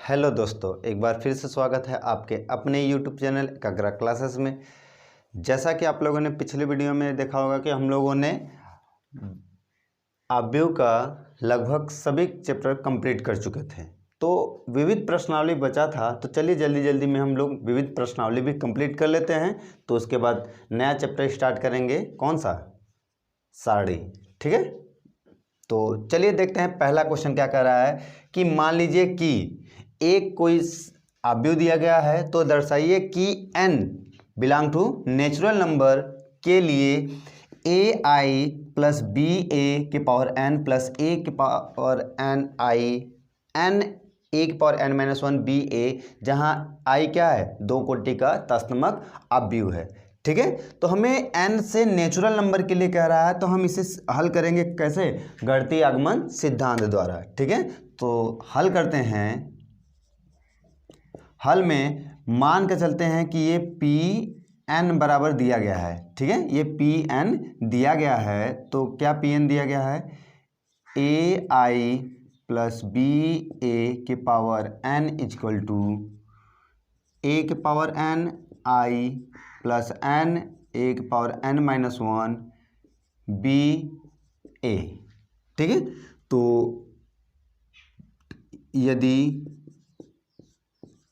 Hello दोस्तों, एक बार फिर से स्वागत है आपके अपने यूट्यूब चैनल एकाग्रा क्लासेस में। जैसा कि आप लोगों ने पिछले वीडियो में देखा होगा कि हम लोगों ने अवयव का लगभग सभी चैप्टर कंप्लीट कर चुके थे, तो विविध प्रश्नावली बचा था। तो चलिए जल्दी जल्दी में हम लोग विविध प्रश्नावली भी कंप्लीट कर लेते हैं, तो उसके बाद नया चैप्टर स्टार्ट करेंगे। कौन सा? सारणी। ठीक है, तो चलिए देखते हैं पहला क्वेश्चन क्या कह रहा है कि मान लीजिए कि एक कोई अवयव दिया गया है, तो दर्शाइए कि n belong to natural number के लिए ए आई प्लस बी ए के पावर n प्लस ए के power n i n a के power n minus one b a, जहाँ i क्या है? दो कोटि का तत्समक अवयव है। ठीक है, तो हमें n से नेचुरल नंबर के लिए कह रहा है, तो हम इसे हल करेंगे कैसे? गणितीय आगमन सिद्धांत द्वारा। ठीक है, तो हल करते हैं। हल में मान के चलते हैं कि ये पी एन बराबर दिया गया है। ठीक है, ये पी एन दिया गया है, तो क्या पी एन दिया गया है? ए आई प्लस बी ए के power n is equal to a के power n i plus n a के power n minus one b a. ठीक है, तो यदि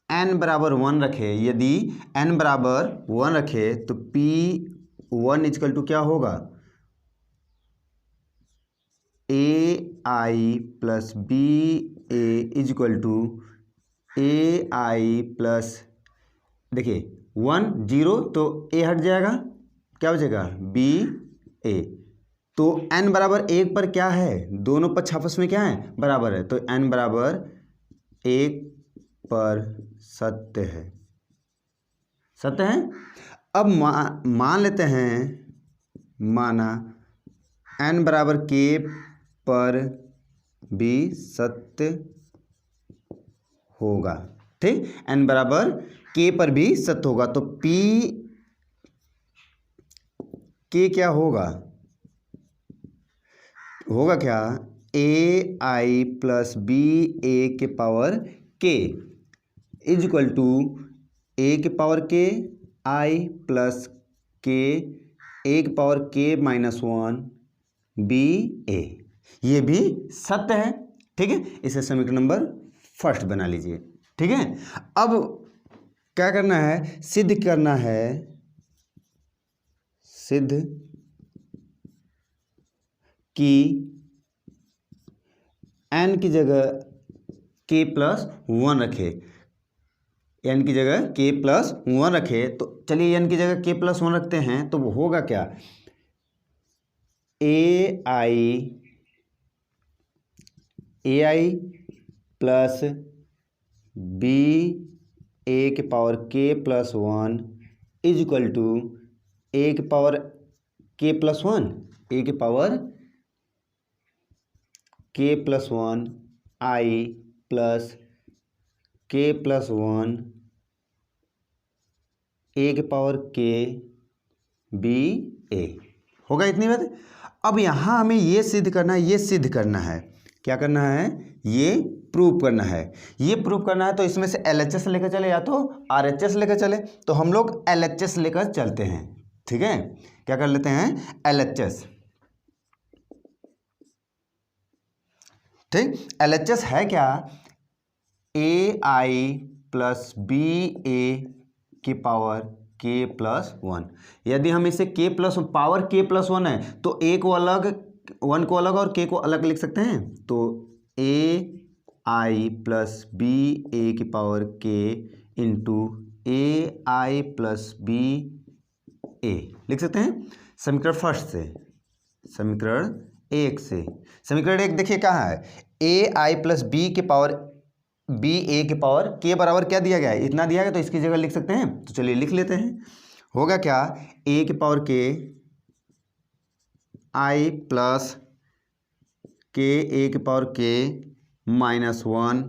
n बराबर वन रखे, यदि n बराबर वन रखे तो p वन इजकल टू क्या होगा? A i plus b a is equal to a i plus, देखिए वन जीरो तो a हट जाएगा, क्या बचेगा? B a. तो n बराबर एक पर क्या है? दोनों पक्ष आपस में क्या है? बराबर है, तो n बराबर एक पर सत्य है। सत्य है। अब मान लेते हैं, माना n बराबर के पर भी सत्य होगा। ठीक, n बराबर के पर भी सत्य होगा, तो p के क्या होगा? होगा क्या? ए आई प्लस बी ए के पावर के इज इक्वल टू ए के पावर के आई प्लस के ए के पावर के माइनस वन बी ए। ये भी सत्य है। ठीक है, इसे समीकरण नंबर फर्स्ट बना लीजिए। ठीक है, अब क्या करना है? सिद्ध करना है, सिद्ध कि n की जगह k प्लस वन रखे, n की जगह k प्लस वन रखे, तो चलिए n की जगह k प्लस वन रखते हैं, तो वो होगा क्या? ए आई प्लस बी ए के power k plus one is equal to a के power k plus one, a के power k plus one i plus k plus one a के पावर के बी ए। होगा इतनी बात। अब यहाँ हमें ये सिद्ध करना है, ये सिद्ध करना है। क्या करना है? ये प्रूव करना है। ये प्रूव करना है, तो इसमें से LHS लेकर चले या तो RHS लेकर चले, तो हम लोग LHS लेकर चलते हैं। ठीक है, क्या कर लेते हैं? LHS। ठीक, LHS है क्या? ए आई प्लस बी ए के पावर के प्लस वन। यदि हम इसे के प्लस पावर के प्लस वन है, तो ए को अलग, वन को अलग और के को अलग लिख सकते हैं, तो ए आई प्लस बी ए की पावर के into A i plus b ए लिख सकते हैं समीकरण फर्स्ट से। समीकरण एक से, समीकरण एक देखिए कहाँ है? ए आई प्लस बी के पावर बी ए के पावर के बराबर क्या दिया गया है? इतना दिया गया, तो इसकी जगह लिख सकते हैं, तो चलिए लिख लेते हैं। होगा क्या? ए के पावर के आई प्लस के ए के पावर के माइनस वन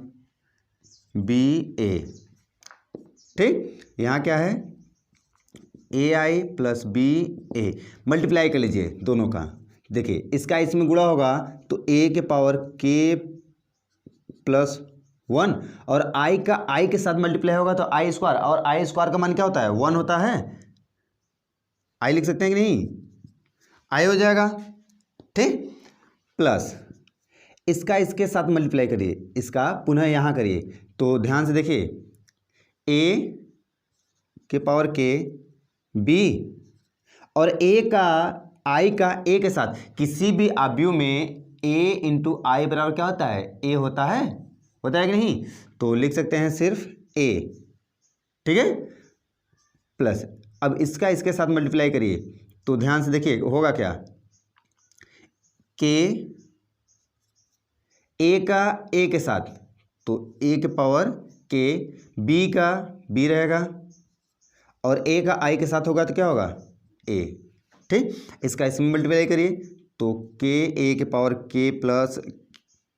बी ए। ठीक, यहाँ क्या है? ए i plus b A, multiply कर लीजिए दोनों का। देखिए इसका इसमें गुणा होगा, तो ए के पावर के प्लस 1, और आई का आई के साथ मल्टीप्लाई होगा तो आई स्क्वायर, और आई स्क्वायर का मान क्या होता है 1 होता है। आई लिख सकते हैं कि नहीं, आई हो जाएगा, ठीक। प्लस इसका इसके साथ मल्टीप्लाई करिए, इसका पुनः यहाँ करिए, तो ध्यान से देखिए ए के पावर के बी, और ए का आई का ए के साथ किसी भी आव्यूह में ए इंटू आई बराबर क्या होता है, ए होता है कि नहीं, तो लिख सकते हैं सिर्फ ए, ठीक है। प्लस अब इसका इसके साथ मल्टीप्लाई करिए, तो ध्यान से देखिए होगा क्या, के ए का ए के साथ, तो ए के पावर के, बी का बी रहेगा, और ए का आई के साथ होगा तो क्या होगा ए, ठीक। इसका इसमें मल्टीप्लाई करिए, तो के ए के पावर के प्लस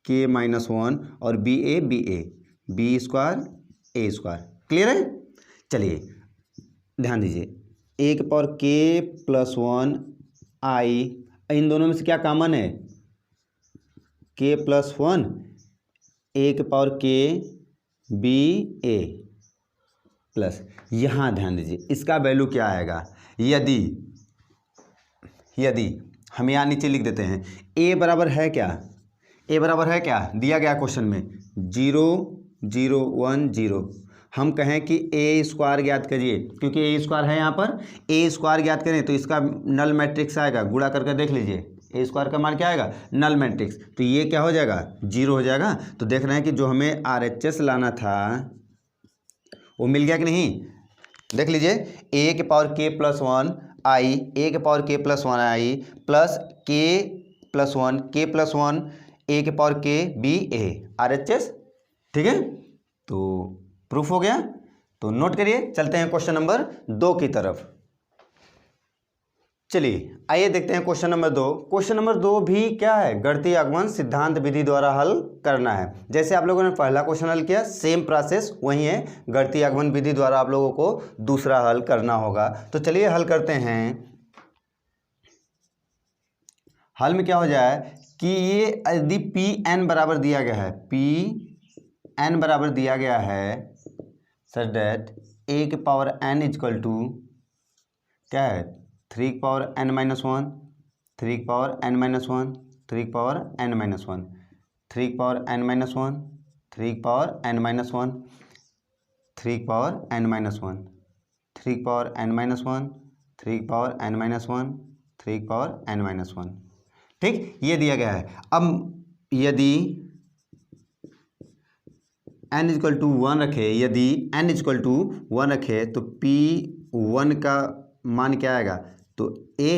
के माइनस 1, और b a b square a square, clear है। चलिए ध्यान दीजिए, ए के पावर के प्लस 1 आई, इन दोनों में से क्या कॉमन है, के प्लस 1, ए के पावर के बी ए, प्लस यहाँ ध्यान दीजिए इसका वैल्यू क्या आएगा, यदि हम यहाँ नीचे लिख देते हैं ए बराबर है क्या, ए बराबर है क्या दिया गया क्वेश्चन में 0 0 1 0, हम कहें कि ए स्क्वायर ज्ञात करिए, क्योंकि ए स्क्वायर है यहाँ पर, ए स्क्वायर ज्ञात करें तो इसका नल मैट्रिक्स आएगा, गुणा करके देख लीजिए ए स्क्वायर का मान क्या आएगा नल मैट्रिक्स, तो ये क्या हो जाएगा 0 हो जाएगा। तो देख रहे हैं कि जो हमें RHS लाना था वो मिल गया कि नहीं, देख लीजिए ए के पावर के प्लस 1 आई, ए के पावर के प्लस 1 आई, प्लस के प्लस 1 के प्लस 1 ए के पावर के बी ए RHS, ठीक है। तो प्रूफ हो गया, तो नोट करिए। चलते हैं क्वेश्चन नंबर 2 की तरफ। चलिए आइए देखते हैं क्वेश्चन नंबर 2। क्वेश्चन नंबर 2 भी क्या है, गणितीय आगमन सिद्धांत विधि द्वारा हल करना है। जैसे आप लोगों ने पहला क्वेश्चन हल किया, सेम प्रोसेस वही है, गणितीय आगमन विधि द्वारा आप लोगों को दूसरा हल करना होगा। तो चलिए हल करते हैं। हल में क्या हो जाए कि ये यदि पी एन बराबर दिया गया है, पी एन बराबर दिया गया है सच दैट ए के पावर एन इजकल टू क्या है 3 की पावर n माइनस 1, 3 की पावर n माइनस 1, 3 की पावर n माइनस 1, 3 की पावर n माइनस 1, 3 की पावर n माइनस 1, 3 की पावर n माइनस 1, 3 की पावर n माइनस 1, 3 की पावर n माइनस 1, 3 की पावर n माइनस 1, ठीक, ये दिया गया है। अब यदि n इजकल टू 1 रखे, यदि n इजकल टू 1 रखे तो P1 का मान क्या आएगा, तो a,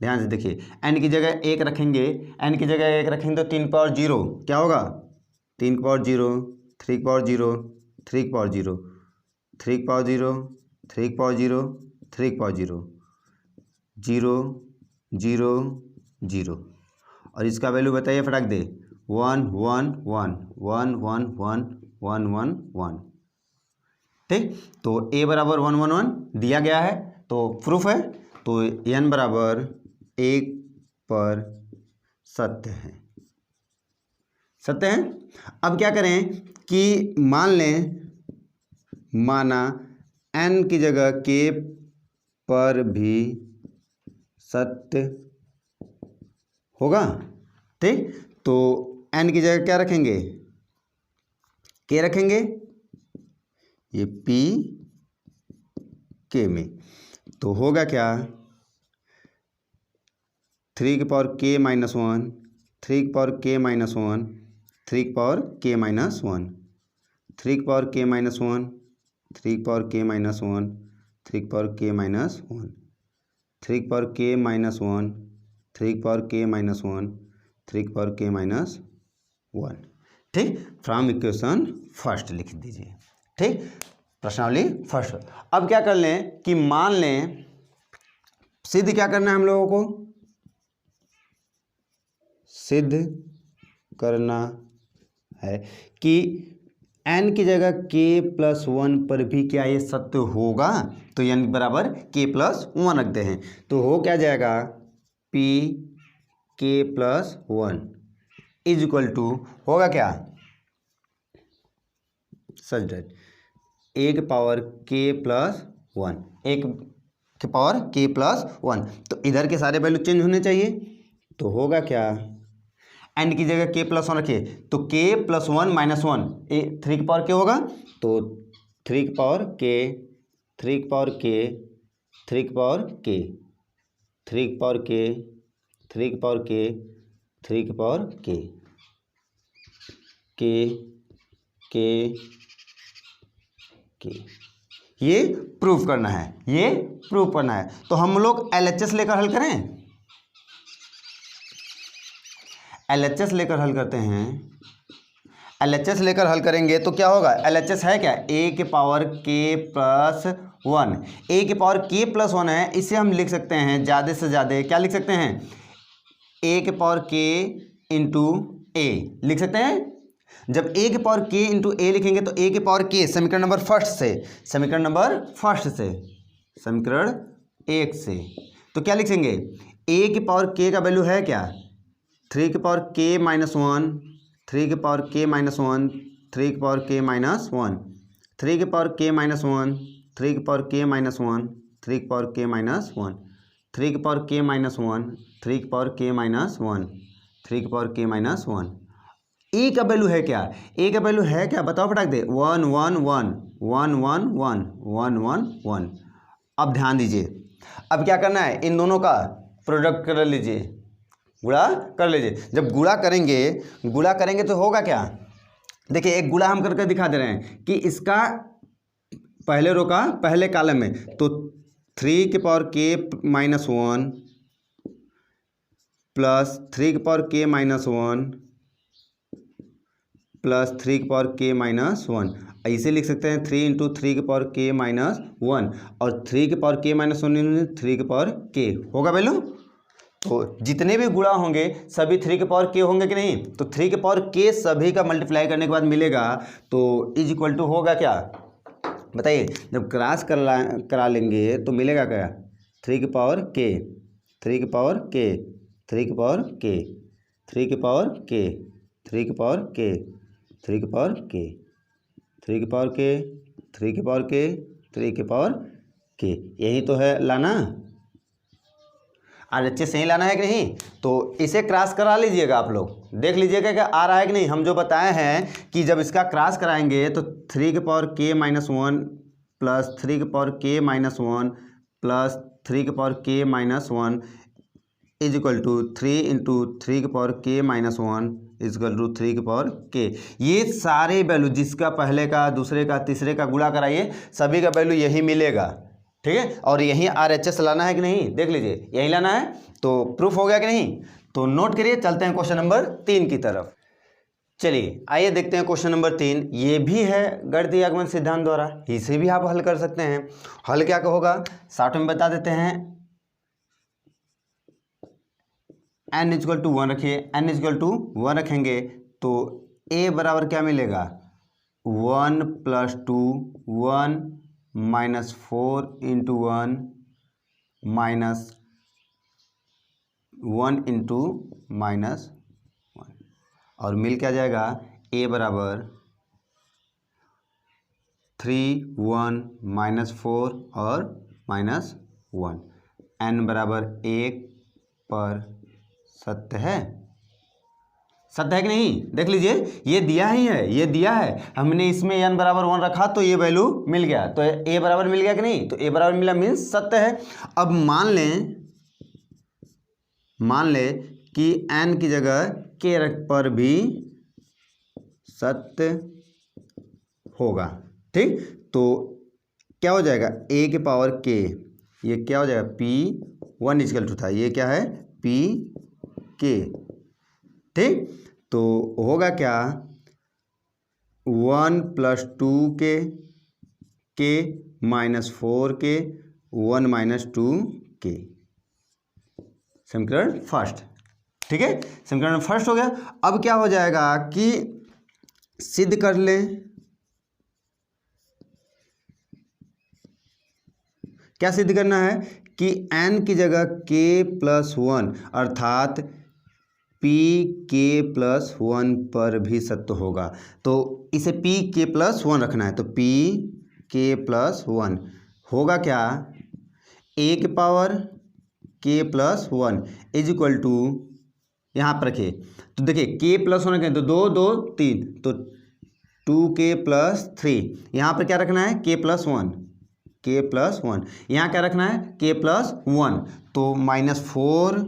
ध्यान से देखिए n की जगह 1 रखेंगे, n की जगह 1 रखेंगे तो 3 की पावर 0 क्या होगा, 3 की पावर 0, 3 की पावर 0, 3 की पावर 0, 3 की पावर 0, 3 की पावर 0, 3 की पावर 0, 0 0 0, और इसका वैल्यू बताइए फटाक दे 1 1 1 1 1 1 1 1 1, ठीक। तो a बराबर 1 1 1 दिया गया है, तो प्रूफ है, तो n बराबर 1 पर सत्य है, सत्य है। अब क्या करें कि मान लें, माना n की जगह k पर भी सत्य होगा, ठीक। तो n की जगह क्या रखेंगे, k रखेंगे, ये p k में, तो होगा क्या 3 की पावर k माइनस 1, 3 की पावर k माइनस 1, 3 की पावर k माइनस 1, 3 की पावर k माइनस 1, 3 की पावर k माइनस 1, 3 की पावर k माइनस 1, 3 की पावर k माइनस 1, 3 की पावर k माइनस 1, 3 की पावर k माइनस 1, ठीक। फ्रॉम इक्वेशन फर्स्ट लिख दीजिए, ठीक, प्रश्नावली फर्स्ट। अब क्या कर लें कि मान लें, सिद्ध क्या करना है हम लोगों को, सिद्ध करना है कि n की जगह k प्लस 1 पर भी क्या ये सत्य होगा, तो n बराबर k प्लस 1 रखते हैं, तो हो क्या जाएगा p k plus 1 is equal to होगा क्या सच दैट ए के पावर के प्लस वन, एक के पावर के प्लस वन। तो इधर के सारे वैल्यू चेंज होने चाहिए, तो होगा क्या, एन की जगह के प्लस वन रखिए, तो के प्लस वन माइनस वन, ए थ्री की पावर के होगा, तो थ्री की पावर के, थ्री की पावर के, थ्री की पावर के, थ्री की पावर के, थ्री की पावर के, थ्री की पावर के, के ये प्रूफ करना है, ये प्रूफ करना है। तो हम लोग LHS लेकर हल करें, LHS लेकर हल करते हैं। LHS लेकर हल करेंगे तो क्या होगा, LHS है क्या, ए के पावर के प्लस वन, ए के पावर के प्लस वन है, इसे हम लिख सकते हैं ज़्यादा से ज़्यादा, क्या लिख सकते हैं, ए के पावर के इंटू ए लिख सकते हैं। जब ए के पावर के इंटू ए लिखेंगे तो ए के पावर के समीकरण नंबर फर्स्ट से, समीकरण नंबर फर्स्ट से, समीकरण एक से, तो क्या लिखेंगे, ए के पावर के का वैल्यू है क्या, थ्री के पावर के माइनस वन, थ्री के पावर के माइनस वन, थ्री के पावर के माइनस वन, थ्री के पावर के माइनस वन, थ्री के पावर के माइनस वन, थ्री के पावर के माइनस वन, थ्री के पावर के माइनस वन, थ्री के पावर के माइनस वन, थ्री के पावर के माइनस वन। ए का वैल्यू है क्या, ए का वैल्यू है क्या, बताओ फटाक दे, one one one, one one one, one one one. अब ध्यान दीजिए, अब क्या करना है, इन दोनों का प्रोडक्ट कर लीजिए, गुणा कर लीजिए। जब गुणा करेंगे तो होगा क्या, देखिए एक गुणा हम करके दिखा दे रहे हैं कि इसका पहले रो का पहले कॉलम में, तो थ्री के पावर के माइनस वन प्लस थ्री के पावर के माइनस वन प्लस थ्री के पावर के माइनस वन, ऐसे लिख सकते हैं, थ्री इंटू थ्री के पावर के माइनस वन, और थ्री के पावर के माइनस वन थ्री के पावर के होगा वैल्यू। तो जितने भी गुणा होंगे सभी थ्री के पावर के होंगे कि नहीं, तो थ्री के पावर के सभी का मल्टीप्लाई करने के बाद मिलेगा, तो इज इक्वल टू होगा क्या, बताइए, जब क्रॉस करा लेंगे तो मिलेगा क्या, थ्री के पावर के, थ्री के पावर के, थ्री के पावर के, थ्री के पावर के, थ्री के पावर के, थ्री के पावर के, थ्री के पावर के, थ्री के पावर के, थ्री के पावर के, यही तो है लाना, RHS सही लाना है कि नहीं। तो इसे क्रॉस करा लीजिएगा, आप लोग देख लीजिएगा कि आ रहा है कि नहीं। हम जो बताए हैं कि जब इसका क्रॉस कराएंगे तो थ्री के पावर के माइनस वन प्लस थ्री के पावर के माइनस वन प्लस थ्री के पावर के minus one is equal to three into three के पावर के minus one is equal to three के पावर के। ये सारे वैल्यू जिसका पहले का, दूसरे का, तीसरे का गुणा कराइए, सभी का वैल्यू यही मिलेगा, ठीक है। और यहीं RHS लाना है कि नहीं, देख लीजिए, यही लाना है, तो प्रूफ हो गया कि नहीं। तो नोट करिए, चलते हैं क्वेश्चन नंबर 3 की तरफ। चलिए आइए देखते हैं क्वेश्चन नंबर 3। ये भी है गणितीय आगमन सिद्धांत द्वारा, इसे भी आप हल कर सकते हैं। हल क्या होगा शॉर्ट में बता देते हैं, n इक्वल टू वन रखिए, n इक्वल टू वन रखेंगे तो a बराबर क्या मिलेगा, one plus two, one minus four into one minus one into minus one, और मिल क्या जाएगा, a बराबर थ्री, वन, माइनस फोर और माइनस वन, n बराबर एक पर सत्य है, सत्य है कि नहीं, देख लीजिए, ये दिया ही है, ये दिया है, हमने इसमें n बराबर वन रखा तो ये वैल्यू मिल गया, तो a बराबर मिल गया कि नहीं, तो a बराबर मिला मीन्स सत्य है। अब मान लें कि n की जगह k रख पर भी सत्य होगा, ठीक। तो क्या हो जाएगा, a के पावर k, ये क्या हो जाएगा, p वन इक्वल टू था, ये क्या है, p k, ठीक। तो होगा क्या, वन प्लस टू के माइनस फोर के, वन माइनस टू के, समीकरण फर्स्ट, ठीक है, समीकरण फर्स्ट हो गया। अब क्या हो जाएगा कि सिद्ध कर लें, क्या सिद्ध करना है कि n की जगह k प्लस वन अर्थात p पी के प्लस वन पर भी सत्य होगा। तो इसे पी के प्लस वन रखना है। तो पी के प्लस वन होगा क्या, ए के पावर के plus one is equal to, यहाँ पर रखिए तो देखिए के प्लस वन रखें तो दो दो तीन, तो टू के प्लस थ्री, यहाँ पर क्या रखना है के प्लस वन, के प्लस वन, यहाँ क्या रखना है के प्लस वन, तो माइनस फोर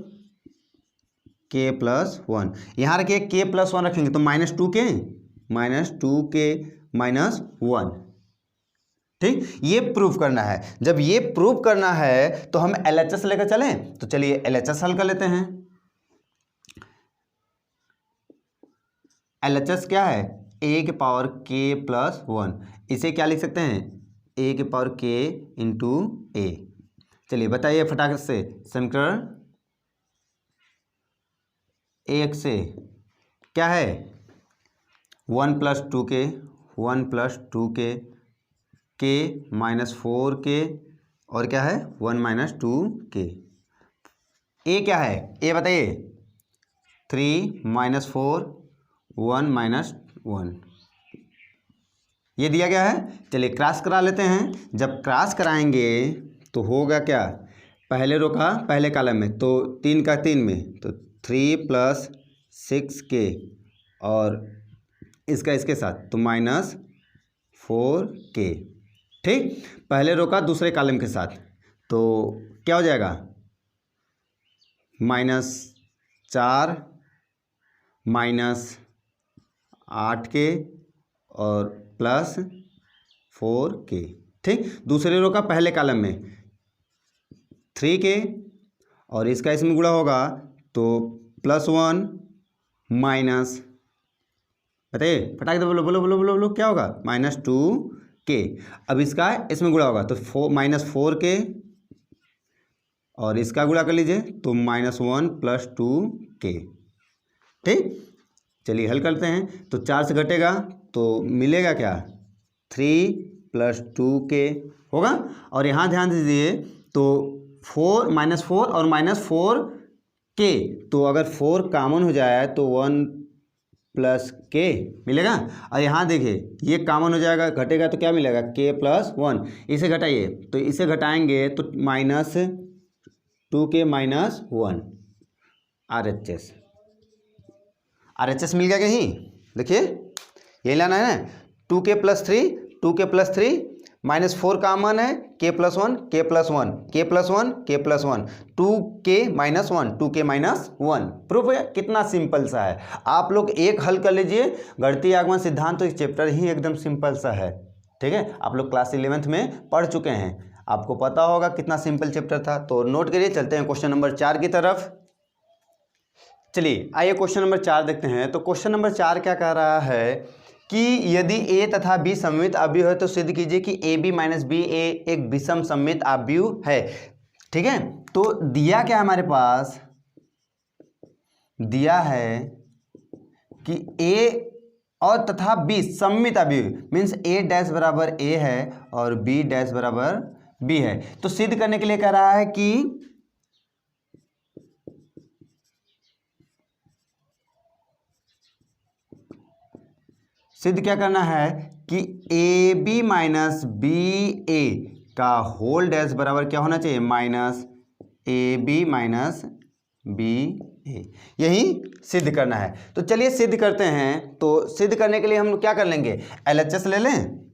के प्लस वन, यहाँ रखिए के प्लस वन रखेंगे तो माइनस टू के माइनस वन। ठीक, ये प्रूफ करना है। जब ये प्रूफ करना है तो हम LHS लेकर चलें, तो चलिए LHS हल कर लेते हैं। LHS क्या है, ए के पावर के प्लस वन, इसे क्या लिख सकते हैं ए के पावर के इंटू ए। चलिए बताइए फटाफट से, समीकरण एक से क्या है, वन प्लस टू के माइनस फोर के, और क्या है वन माइनस टू के। ए क्या है, ए बताइए, three minus four one minus one, ये दिया गया है। चलिए क्रॉस करा लेते हैं। जब क्रॉस कराएंगे तो होगा क्या, पहले रो का पहले कॉलम में, तो तीन का तीन में, तो थ्री प्लस सिक्स के, और इसका इसके साथ तो माइनस फोर के। ठीक, पहले रो का दूसरे कॉलम के साथ, तो क्या हो जाएगा माइनस चार माइनस आठ के और प्लस फोर के। ठीक, दूसरे रो का पहले कॉलम में थ्री के, और इसका इसमें गुणा होगा तो प्लस वन माइनस, बताइए फटाक दे, बोलो बोलो बोलो बोलो बोलो क्या होगा, माइनस टू के। अब इसका इसमें गुणा होगा तो माइनस फोर के, और इसका गुणा कर लीजिए तो माइनस वन प्लस टू के। ठीक, चलिए हल करते हैं। तो चार से घटेगा तो मिलेगा क्या, थ्री प्लस टू के होगा। और यहाँ ध्यान दीजिए तो फोर माइनस फोर और माइनस फोर के, तो अगर फोर कॉमन हो जाए तो वन प्लस के मिलेगा। और यहाँ देखिए ये कॉमन हो जाएगा, घटेगा तो क्या मिलेगा के प्लस वन। इसे घटाइए तो इसे घटाएंगे तो माइनस टू के माइनस वन, RHS मिल गया कहीं, देखिए यही लाना है ना, टू के plus three minus four common है, के प्लस वन के प्लस वन के प्लस वन के प्लस वन, टू के माइनस वन। प्रूफ है, कितना सिंपल सा है। आप लोग एक हल कर लीजिए, गणितीय आगमन सिद्धांत तो इस चैप्टर ही एकदम सिंपल सा है। ठीक है, आप लोग क्लास 11th में पढ़ चुके हैं, आपको पता होगा कितना सिंपल चैप्टर था। तो नोट करिए, चलते हैं क्वेश्चन नंबर 4 की तरफ। चलिए आइए क्वेश्चन नंबर 4 देखते हैं। तो क्वेश्चन नंबर 4 क्या कह रहा है कि यदि ए तथा बी सममित अवयव है तो सिद्ध कीजिए कि ए बी माइनस बी ए एक विषम सममित अवयव है। ठीक है, तो दिया क्या हमारे पास, दिया है कि ए और तथा बी सममित अवयव, मीन्स ए डैश बराबर ए है और बी डैश बराबर बी है। तो सिद्ध करने के लिए कह रहा है कि सिद्ध क्या करना है कि a b minus b a का होल डैश बराबर क्या होना चाहिए, minus a b minus b a, यही सिद्ध करना है। तो चलिए सिद्ध करते हैं। तो सिद्ध करने के लिए हम क्या कर लेंगे, LHS ले लें।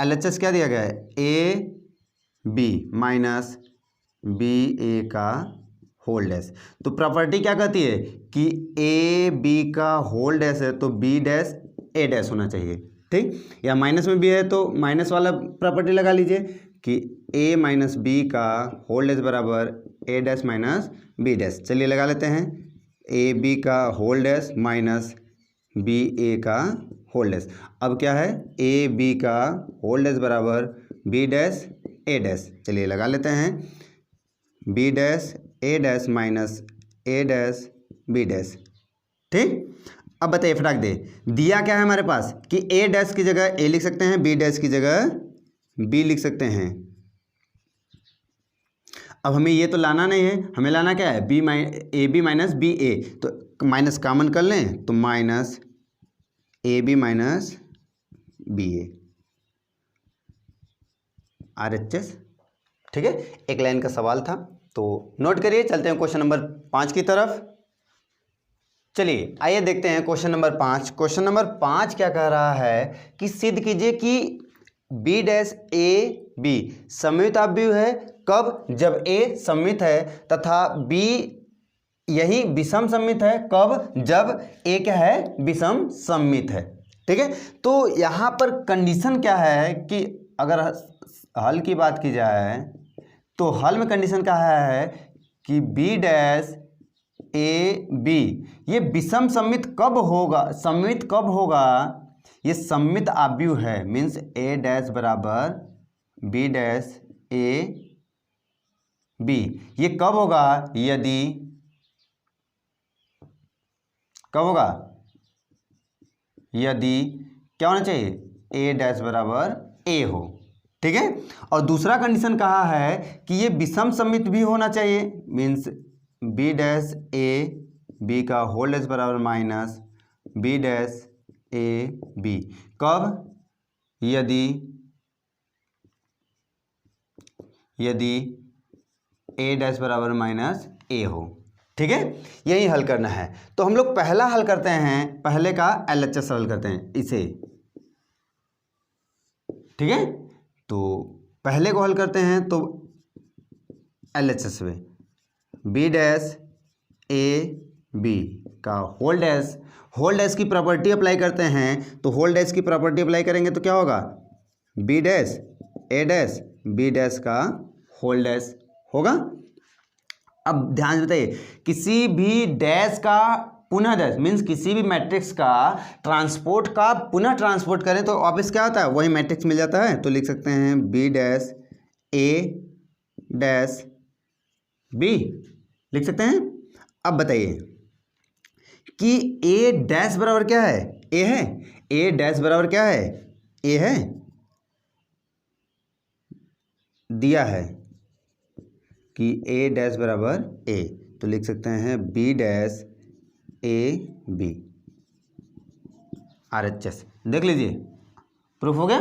LHS क्या दिया गया है, a b minus b a का होल डैश। तो प्रॉपर्टी क्या कहती है कि ए बी का होल डैश है तो बी डैश ए डैश होना चाहिए। ठीक, या माइनस में भी है तो माइनस वाला प्रॉपर्टी लगा लीजिए कि ए माइनस बी का होल डैश बराबर ए डैश माइनस बी डैश। चलिए लगा लेते हैं, ए बी का whole dash minus b a का होल डैश। अब क्या है, ए बी का होल डैश बराबर बी डैश ए डैश। चलिए लगा लेते हैं, बी डैश ए डैश माइनस ए डैश बी डैश। ठीक, अब बताइए फटाक दे, दिया क्या है हमारे पास कि ए डैश की जगह ए लिख सकते हैं, बी डैश की जगह बी लिख सकते हैं। अब हमें ये तो लाना नहीं है, हमें लाना क्या है, a b minus b a, तो माइनस कॉमन कर लें तो minus a b minus b a RHS। ठीक है, एक लाइन का सवाल था तो नोट करिए। चलते हैं क्वेश्चन नंबर 5 की तरफ। चलिए आइए देखते हैं क्वेश्चन नंबर 5। क्वेश्चन नंबर 5 क्या कह रहा है कि सिद्ध कीजिए कि बी डैश ए बी सममित अवयव है। कब? जब ए सममित है तथा बी यही विषम सममित है। कब? जब ए क्या है, विषम सममित है। ठीक है, तो यहाँ पर कंडीशन क्या है कि अगर हल की बात की जाए तो हल में कंडीशन क्या है कि बी डैश ए बी ये विषम सममित कब होगा, सममित कब होगा, ये सममित अवयव है। मीन्स ए डैश बराबर बी डैश ए बी, ये कब होगा, यदि कब होगा, यदि क्या होना चाहिए, ए डैश बराबर ए हो। ठीक है, और दूसरा कंडीशन कहा है कि ये विषम सममित भी होना चाहिए। Means b dash a b का होल डैश बराबर minus b dash a b. कब? यदि ए डैश बराबर माइनस ए हो। ठीक है, यही हल करना है। तो हम लोग पहला हल करते हैं, पहले का LHS हल करते हैं इसे। ठीक है, तो पहले को हल करते हैं तो LHS में बी डैश ए बी का होल डैश की प्रॉपर्टी अप्लाई करते हैं। तो होल डैश की प्रॉपर्टी अप्लाई करेंगे तो क्या होगा, बी डैश ए डैश बी डैश का होल डैश होगा। अब ध्यान से बताइए, किसी भी डैश का पुनः डैश मीन्स किसी भी मैट्रिक्स का ट्रांसपोर्ट का पुनः ट्रांसपोर्ट करें तो वापस क्या होता है, वही मैट्रिक्स मिल जाता है। तो लिख सकते हैं बी डैश ए डैश बी, लिख सकते हैं। अब बताइए कि ए डैश बराबर क्या है, ए है। ए डैश बराबर क्या है, ए है, दिया है कि ए डैश बराबर ए, तो लिख सकते हैं b dash a b RHS। देख लीजिए, प्रूफ हो गया।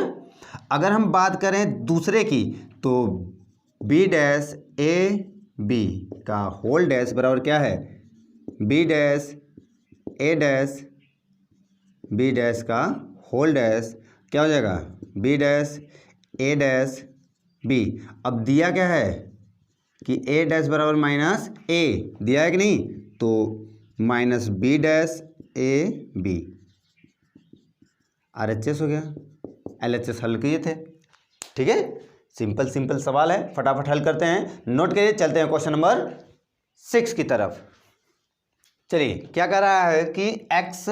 अगर हम बात करें दूसरे की तो बी डैश ए बी का होल डैश बराबर क्या है, बी डैश ए डैश बी डैश का होल डैश क्या हो जाएगा, बी डैश ए डैश बी। अब दिया क्या है कि ए डैश बराबर माइनस ए, दिया है कि नहीं, तो minus b dash a b RHS हो गया। LHS हल किए थे। ठीक है, सिंपल सवाल है, फटाफट हल करते हैं। नोट करिए, चलते हैं क्वेश्चन नंबर 6 की तरफ। चलिए, क्या कह रहा है कि x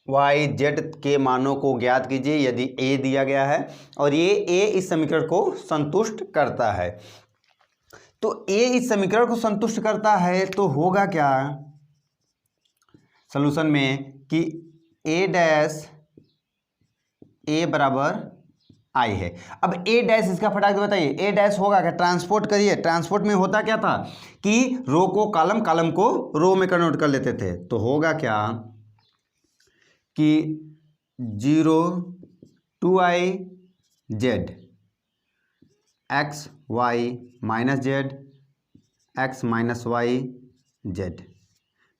y z के मानों को ज्ञात कीजिए यदि a दिया गया है और ये a इस समीकरण को संतुष्ट करता है। तो a इस समीकरण को संतुष्ट करता है तो होगा क्या सॉल्यूशन में कि a डैश a बराबर i है। अब a डैश इसका फटाक से बताइए, a डैश होगा क्या, ट्रांसपोर्ट करिए। ट्रांसपोर्ट में होता क्या था कि रो को कॉलम, कॉलम को रो में कन्वर्ट कर लेते थे। तो होगा क्या कि 0 2i z x y minus z x minus y z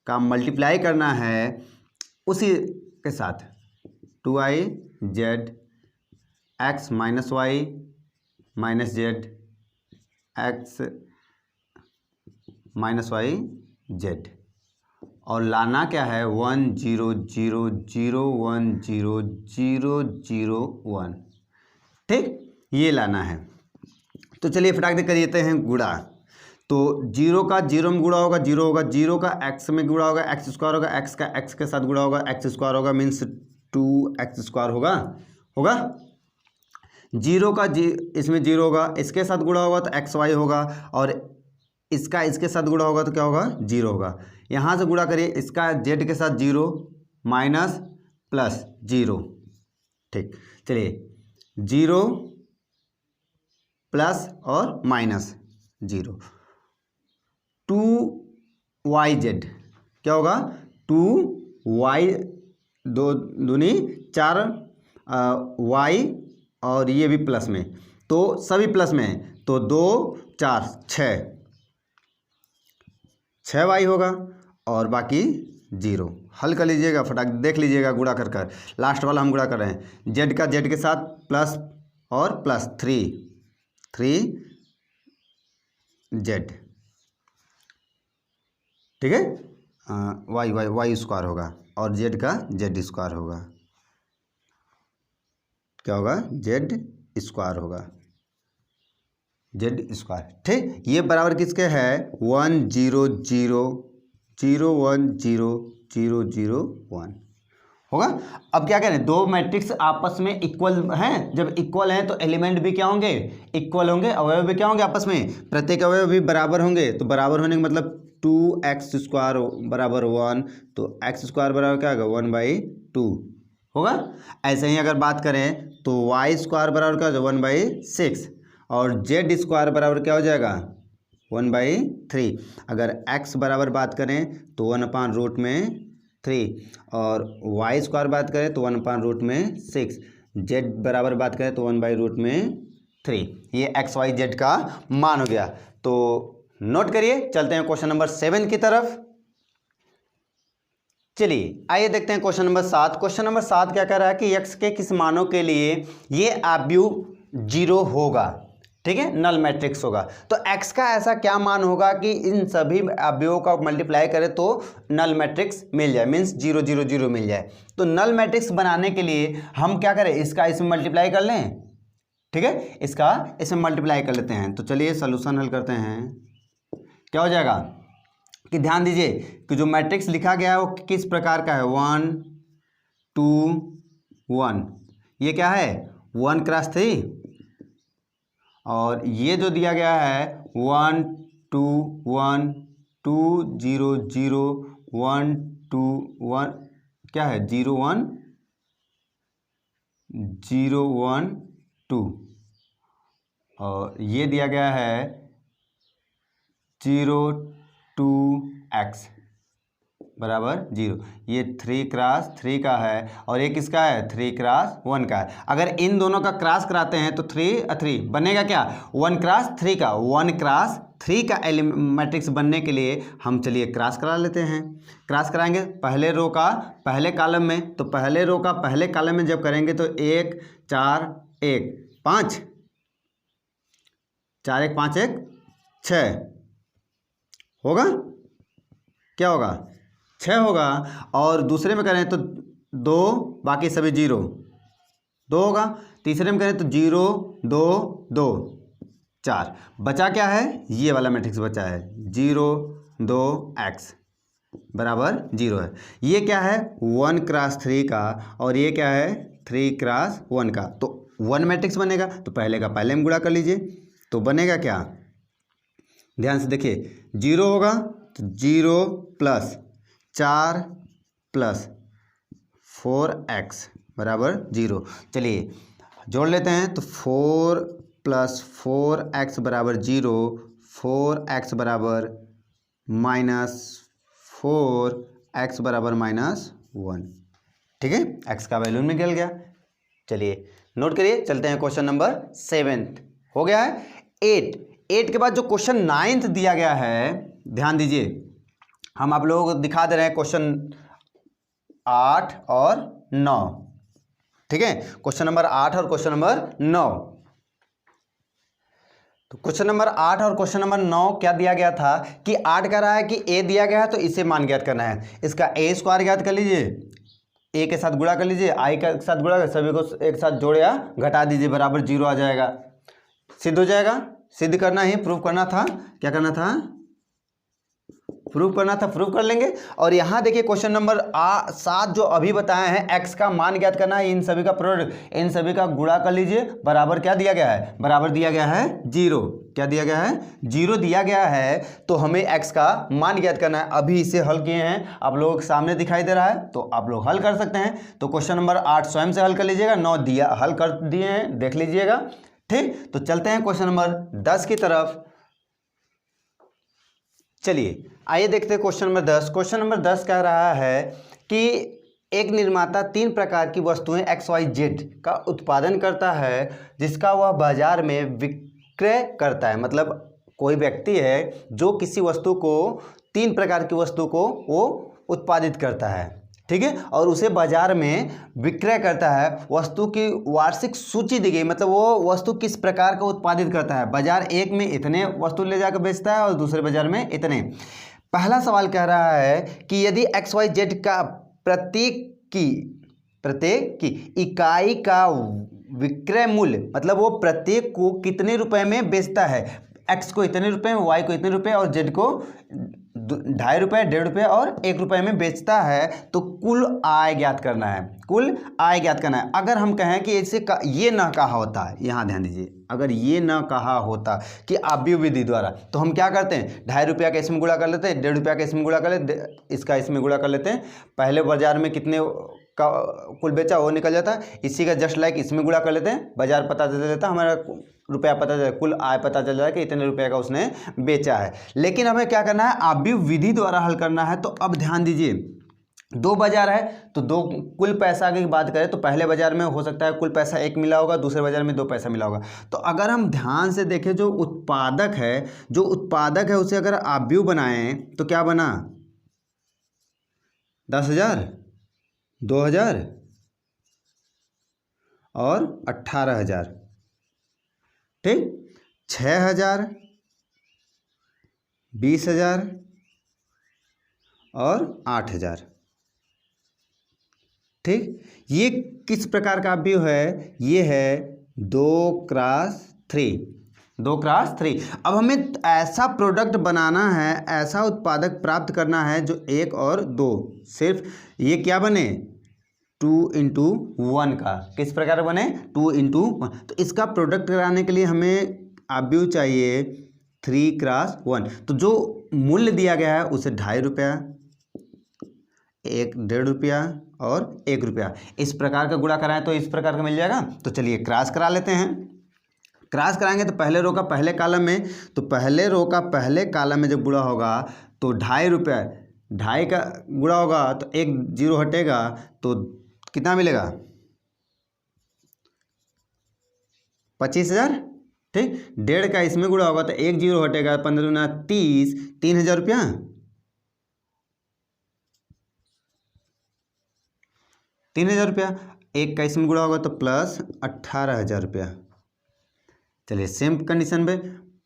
का मल्टीप्लाई करना है उसी के साथ 2i z x minus y minus z x minus y z, और लाना क्या है 1 0 0 0 1 0 0 0 1। ठीक, ये लाना है। तो चलिए फटाक से कर देते हैं गुणा। तो 0 का 0 में गुणा होगा 0 होगा, 0 का x में गुणा होगा x स्क्वायर होगा, x का x के साथ गुणा होगा x स्क्वायर होगा, मीन्स 2x स्क्वायर होगा 0 का इसमें 0 होगा, इसके साथ गुणा होगा तो एक्स वाई होगा, और इसका इसके साथ गुणा होगा तो क्या होगा 0 होगा। यहाँ से गुणा करिए, इसका z के साथ 0 माइनस प्लस 0। ठीक, चलिए 0 प्लस और माइनस 0। 2yz क्या होगा, 2y 2 दूनी 4 y और ये भी प्लस में, तो सभी प्लस में है, तो 2 4 6y होगा और बाकी 0। हल कर लीजिएगा, फटाक देख लीजिएगा गुणा कर कर। लास्ट वाला हम गुणा कर रहे हैं, z का z के साथ प्लस और प्लस 3z, ठीक है। वाई स्क्वायर होगा और z का z स्क्वायर होगा, क्या होगा, z स्क्वायर होगा, z स्क्वायर, ठीक। ये बराबर किसके है, 1 0 0 0 1 0 0 0 1 होगा। अब क्या करें, दो मैट्रिक्स आपस में इक्वल हैं, जब इक्वल हैं तो एलिमेंट भी क्या होंगे, इक्वल होंगे, अवयव भी क्या होंगे आपस में, प्रत्येक अवयव भी बराबर होंगे। तो बराबर होने का मतलब 2x स्क्वायर बराबर 1, तो x स्क्वायर बराबर क्या होगा, 1/2 होगा। ऐसे ही अगर बात करें तो y स्क्वायर बराबर क्या हो जाएगा, 1/6 और z स्क्वायर बराबर क्या हो जाएगा, 1/3। अगर x बराबर बात करें तो 1/√3 और y स्क्वायर बात करें तो 1/√6, z बराबर बात करें तो 1/√3। ये x y z का मान हो गया। तो नोट करिए, चलते हैं क्वेश्चन नंबर 7 की तरफ। चलिए आइए देखते हैं क्वेश्चन नंबर 7। क्वेश्चन नंबर 7 क्या कह रहा है कि x के किस मानों के लिए ये अवयव 0 होगा, ठीक है, नल मैट्रिक्स होगा। तो x का ऐसा क्या मान होगा कि इन सभी अवयवों का मल्टीप्लाई करें तो नल मैट्रिक्स मिल जाए, मीन्स 0 0 0 मिल जाए। तो नल मैट्रिक्स बनाने के लिए हम क्या करें, इसका इसमें मल्टीप्लाई कर लें, ठीक है, इसका इसमें मल्टीप्लाई कर लेते हैं। तो चलिए सोल्यूशन हल करते हैं। क्या हो जाएगा कि ध्यान दीजिए कि जो मैट्रिक्स लिखा गया है वो किस प्रकार का है, 1 2 1। ये क्या है, 1 क्रॉस 3 और ये जो दिया गया है 1 2 1 2 0 0 1 2 1, क्या है 0 1 0 1 2 और ये दिया गया है 0 2 x बराबर 0। ये 3 क्रॉस 3 का है और ये किसका है, 3 क्रॉस 1 का है। अगर इन दोनों का क्रॉस कराते हैं तो 3 बनेगा क्या, 1 क्रॉस 3 का। 1 क्रॉस 3 का मैट्रिक्स बनने के लिए हम चलिए क्रॉस करा लेते हैं। क्रॉस कराएंगे पहले रो का पहले कॉलम में, तो पहले रो का पहले कॉलम में जब करेंगे तो 1 4 1 5 4 1 5 1 6 होगा, क्या होगा 6 होगा। और दूसरे में करें तो 2 बाकी सभी 0 2 होगा। तीसरे में करें तो 0 2 2 4 बचा क्या है, ये वाला मैट्रिक्स बचा है 0 2 x बराबर 0 है। ये क्या है 1 क्रॉस 3 का और ये क्या है 3 क्रॉस 1 का। तो 1 मैट्रिक्स बनेगा, तो पहले का पहले में गुणा कर लीजिए, तो बनेगा क्या, ध्यान से देखिए 0 होगा तो 0 प्लस 4 प्लस 4x बराबर 0। चलिए जोड़ लेते हैं, तो 4 प्लस 4x बराबर 0, 4x बराबर -4x बराबर -1, ठीक है, x का वैल्यू निकल गया। चलिए नोट करिए, चलते हैं क्वेश्चन नंबर 7 हो गया है। 8 के बाद जो क्वेश्चन 9 दिया गया है, ध्यान दीजिए, हम आप लोगों को दिखा दे रहे हैं क्वेश्चन 8 और 9, ठीक है, क्वेश्चन नंबर 8 और क्वेश्चन नंबर 9। तो क्वेश्चन नंबर 8 और क्वेश्चन नंबर 9 क्या दिया गया था कि 8 कह रहा है कि a दिया गया है तो इसे मान ज्ञात करना है। इसका a स्क्वायर ज्ञात कर लीजिए, a के साथ गुणा कर लीजिए, i के साथ गुणा कर, सभी को एक साथ जोड़ या घटा दीजिए, बराबर 0 आ जाएगा, सिद्ध हो जाएगा। सिद्ध करना ही, प्रूफ करना था, क्या करना था, प्रूफ करना था, प्रूफ कर लेंगे। और यहाँ देखिए क्वेश्चन नंबर 7 जो अभी बताए हैं, x का मान ज्ञात करना है, इन सभी का प्रोडक्ट, इन सभी का गुणा कर लीजिए, बराबर क्या दिया गया है, बराबर दिया गया है 0। क्या दिया गया है, 0 दिया गया है। तो हमें x का मान ज्ञात करना है। अभी इसे हल किए हैं, आप लोगों के सामने दिखाई दे रहा है, तो आप लोग हल कर सकते हैं। तो क्वेश्चन नंबर 8 स्वयं से हल कर लीजिएगा, 9 दिया हल कर दिए हैं, देख लीजिएगा, ठीक। तो चलते हैं क्वेश्चन नंबर 10 की तरफ। चलिए आइए देखते हैं क्वेश्चन नंबर 10। क्वेश्चन नंबर 10 कह रहा है कि एक निर्माता 3 प्रकार की वस्तुएं XYZ का उत्पादन करता है जिसका वह बाजार में विक्रय करता है। मतलब कोई व्यक्ति है जो किसी वस्तु को 3 प्रकार की वस्तु को वो उत्पादित करता है, ठीक है, और उसे बाजार में विक्रय करता है। वस्तु की वार्षिक सूची दी गई, मतलब वो वस्तु किस प्रकार का उत्पादित करता है। बाजार एक में इतने वस्तु ले जाकर बेचता है और दूसरे बाजार में इतने। पहला सवाल कह रहा है कि यदि XYZ का प्रत्येक की इकाई का विक्रय मूल्य, मतलब वो प्रत्येक को कितने रुपए में बेचता है, X को इतने रुपए में, Y को इतने रुपए और Z को 2.5 रुपये, 1.5 रुपये और 1 रुपये में बेचता है, तो कुल आय ज्ञात करना है। कुल आय ज्ञात करना है। अगर हम कहें कि इसे ये ना कहा होता, यहाँ ध्यान दीजिए, अगर ये ना कहा होता कि आव्यूह विधि द्वारा, तो हम क्या करते हैं, 2.5 रुपया का इसमें गुणा कर लेते हैं, 1.5 रुपया का इसमें गुणा कर लेते, इसका इसमें गुणा कर लेते हैं। पहले बाजार में कितने का कुल बेचा वो निकल जाता है, इसी का जस्ट लाइक इसमें गुणा कर लेते हैं, बाजार पता चल जाता है, हमारा रुपया पता चल, कुल आय पता चल जाए कि इतने रुपये का उसने बेचा है। लेकिन हमें क्या करना है, आव्यूह विधि द्वारा हल करना है। तो अब ध्यान दीजिए, 2 बाजार है तो दो कुल पैसा की बात करें तो पहले बाजार में हो सकता है कुल पैसा 1 मिला होगा, दूसरे बाजार में 2 पैसा मिला होगा। तो अगर हम ध्यान से देखें, जो उत्पादक है उसे अगर आव्यूह बनाएं तो क्या बना, 10,000, 2,000 और 18,000, ठीक, 6,000, 20,000 और 8,000, ठीक। ये किस प्रकार का आव्यूह है, ये है 2x3, 2x3। अब हमें ऐसा प्रोडक्ट बनाना है, ऐसा उत्पादक प्राप्त करना है जो 1 और 2 सिर्फ ये क्या बने, 2x1 का, किस प्रकार बने, 2x1। तो इसका प्रोडक्ट कराने के लिए हमें आव्यूह चाहिए 3x1। तो जो मूल्य दिया गया है उसे 2.5 रुपया, 1.5 रुपया और 1 रुपया, इस प्रकार का गुणा कराएं तो इस प्रकार का मिल जाएगा। तो चलिए क्रॉस करा लेते हैं। क्रॉस कराएंगे तो पहले रो का पहले कॉलम में, तो पहले रो का पहले कॉलम में जब गुणा होगा तो 2.5 रुपया, 2.5 का गुणा होगा तो 1 0 हटेगा तो कितना मिलेगा, 25,000, ठीक। 1.5 का इसमें गुणा होगा तो 1 0 हटेगा, 15 गुना 30, 3,000 रुपया, 3,000 रुपया। 1 का इसमें गुणा होगा तो प्लस 18,000 रुपया। चलिए सेम कंडीशन में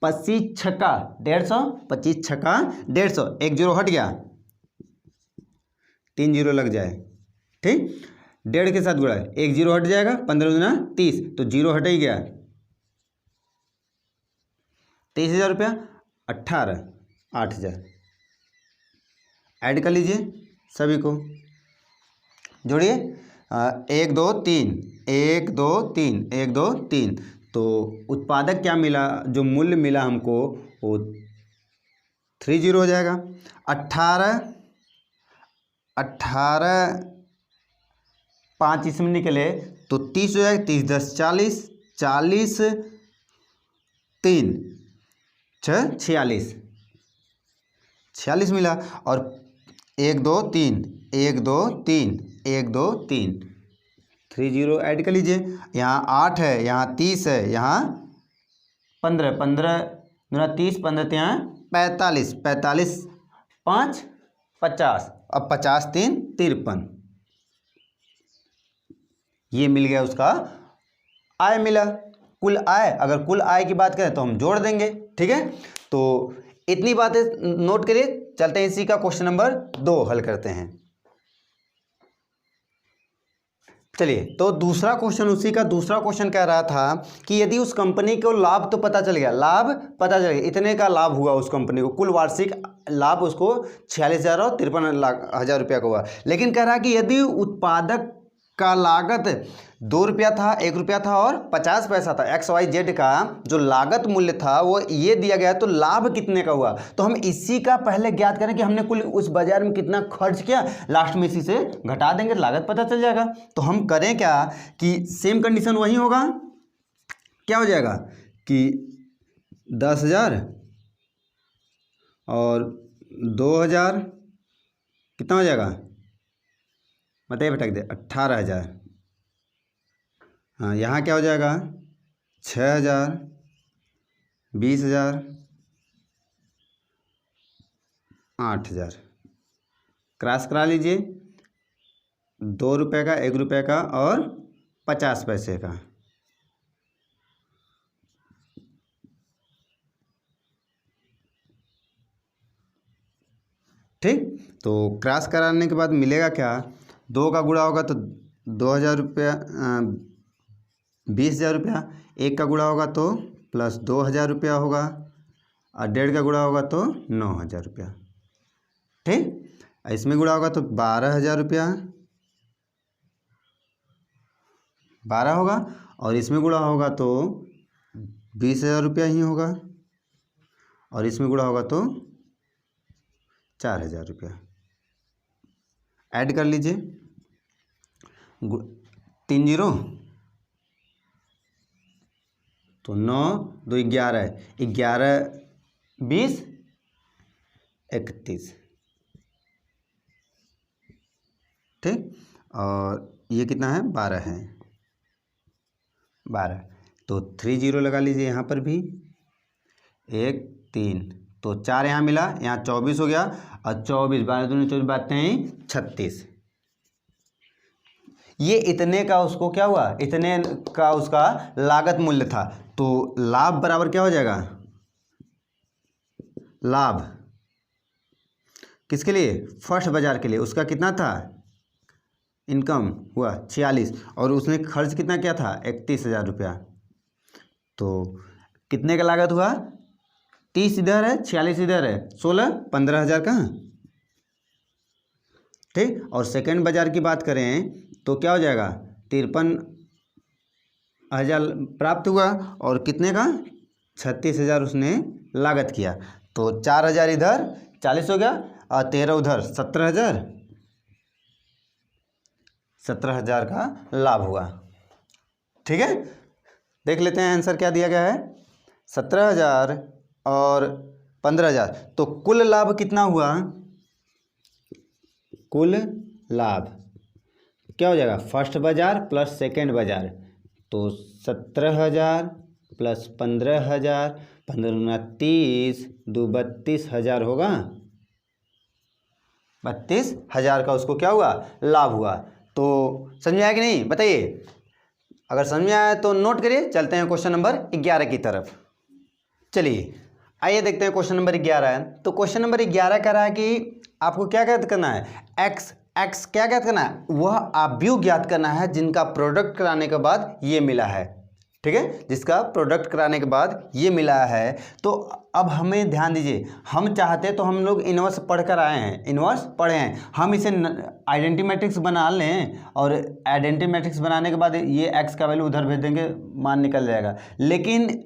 25 छक्का 150, 25 छक्का 150, 1 0 हट गया, 3 0 लग जाए, ठीक। 1.5 के साथ गुणा है, 1 0 हट जाएगा, 15 गुना 30 तो 0 हट ही गया, 23,000 रुपया, 18, 8,000। ऐड कर लीजिए सभी को, जोड़िए, 1 2 3, 1 2 3, 1 2 3। तो उत्पादक क्या मिला, जो मूल्य मिला हमको वो 30 हो जाएगा। 18 5 इसमें निकले तो 30 हो जाएगा, 30 10 40, 40 3 6 46 मिला। और 1 2 3, 1 2 3, 1 2 3, 3 0 ऐड कर लीजिए। यहाँ 8 है, यहाँ 30 है, यहाँ 15, 15 दूना 30, 15 यहाँ 45, 45 5 50, अब 50 3 53। ये मिल गया, उसका आय मिला, कुल आय। अगर कुल आय की बात करें तो हम जोड़ देंगे, ठीक है। तो इतनी बातें नोट करिए, चलते हैं इसी का क्वेश्चन नंबर 2 हल करते हैं। चलिए, तो दूसरा क्वेश्चन, उसी का दूसरा क्वेश्चन कह रहा था कि यदि उस कंपनी को लाभ तो पता चल गया, लाभ पता चल गया, इतने का लाभ हुआ उस कंपनी को, कुल वार्षिक लाभ उसको 46,000 और 53,000 रुपया का हुआ। लेकिन कह रहा है कि यदि उत्पादक का लागत 2 रुपया था, 1 रुपया था और 50 पैसा था, XYZ का जो लागत मूल्य था वो ये दिया गया, तो लाभ कितने का हुआ। तो हम इसी का पहले ज्ञात करें कि हमने कुल उस बाजार में कितना खर्च किया, लास्ट में इसी से घटा देंगे, लागत पता चल जाएगा। तो हम करें क्या कि सेम कंडीशन वही होगा, क्या हो जाएगा कि 10,000 और 2000 कितना हो जाएगा, बताइए भटक दे, 18,000। हाँ, यहाँ क्या हो जाएगा, 6,000, 20,000, 8,000। क्रॉस करा लीजिए, 2 रुपये का, 1 रुपये का और 50 पैसे का। ठीक, तो क्रॉस कराने के बाद मिलेगा क्या, 2 का गुणा होगा तो 2,000 रुपया, 20,000 रुपया। 1 का गुणा होगा तो प्लस 2,000 रुपया होगा, और 1.5 का गुणा होगा तो 9,000 रुपया। ठीक, इसमें गुणा होगा तो 12,000 रुपया, 12 होगा, और इसमें गुणा होगा तो 20,000 रुपया ही होगा, और इसमें गुणा होगा तो 4,000 रुपया। ऐड कर लीजिए, 3 जीरो तो 9 2 11, 11 20 31। ठीक, और ये कितना है, 12 है, 12। तो 3 जीरो लगा लीजिए यहाँ पर भी, 1 3, तो 4 यहाँ मिला, यहाँ 24 हो गया, और 24 12 दूनी 24 बातें हैं 36। ये इतने का उसको क्या हुआ, इतने का उसका लागत मूल्य था। तो लाभ बराबर क्या हो जाएगा, लाभ किसके लिए, फर्स्ट बाजार के लिए, उसका कितना था, इनकम हुआ 46, और उसने खर्च कितना किया था, 31,000 रुपया। तो कितने का लागत हुआ, 30 इधर है, 46 इधर है, 16 15,000 का। ठीक, और सेकंड बाजार की बात करें तो क्या हो जाएगा, 53,000 प्राप्त हुआ, और कितने का, 36,000 उसने लागत किया। तो 4,000 इधर 40 हो गया, और 13 उधर 17,000, 17,000 का लाभ हुआ। ठीक है, देख लेते हैं आंसर क्या दिया गया है, 17,000 और 15,000, तो कुल लाभ कितना हुआ, कुल लाभ क्या हो जाएगा, फर्स्ट बाजार प्लस सेकेंड बाजार, तो 17,000 प्लस 15,000, 15 30 2 32,000 होगा, 32,000 का उसको क्या हुआ, लाभ हुआ। तो समझ में आया कि नहीं, बताइए, अगर समझ में आया तो नोट करिए। चलते हैं क्वेश्चन नंबर 11 की तरफ। चलिए आइए देखते हैं क्वेश्चन नंबर 11 है। तो क्वेश्चन नंबर 11 कह रहा है कि आपको क्या ज्ञात करना है, एक्स क्या ज्ञात करना है, वह आव्यूह ज्ञात करना है जिनका प्रोडक्ट कराने के बाद ये मिला है। ठीक है, जिसका प्रोडक्ट कराने के बाद ये मिला है। तो अब हमें ध्यान दीजिए, हम चाहते तो हम लोग इन्वर्स पढ़कर आए हैं, इन्वर्स पढ़े हैं, हम इसे आइडेंटिटी मैट्रिक्स बना लें, और आइडेंटिटी मैट्रिक्स बनाने के बाद ये एक्स का वैल्यू उधर भेज देंगे, मान निकल जाएगा। लेकिन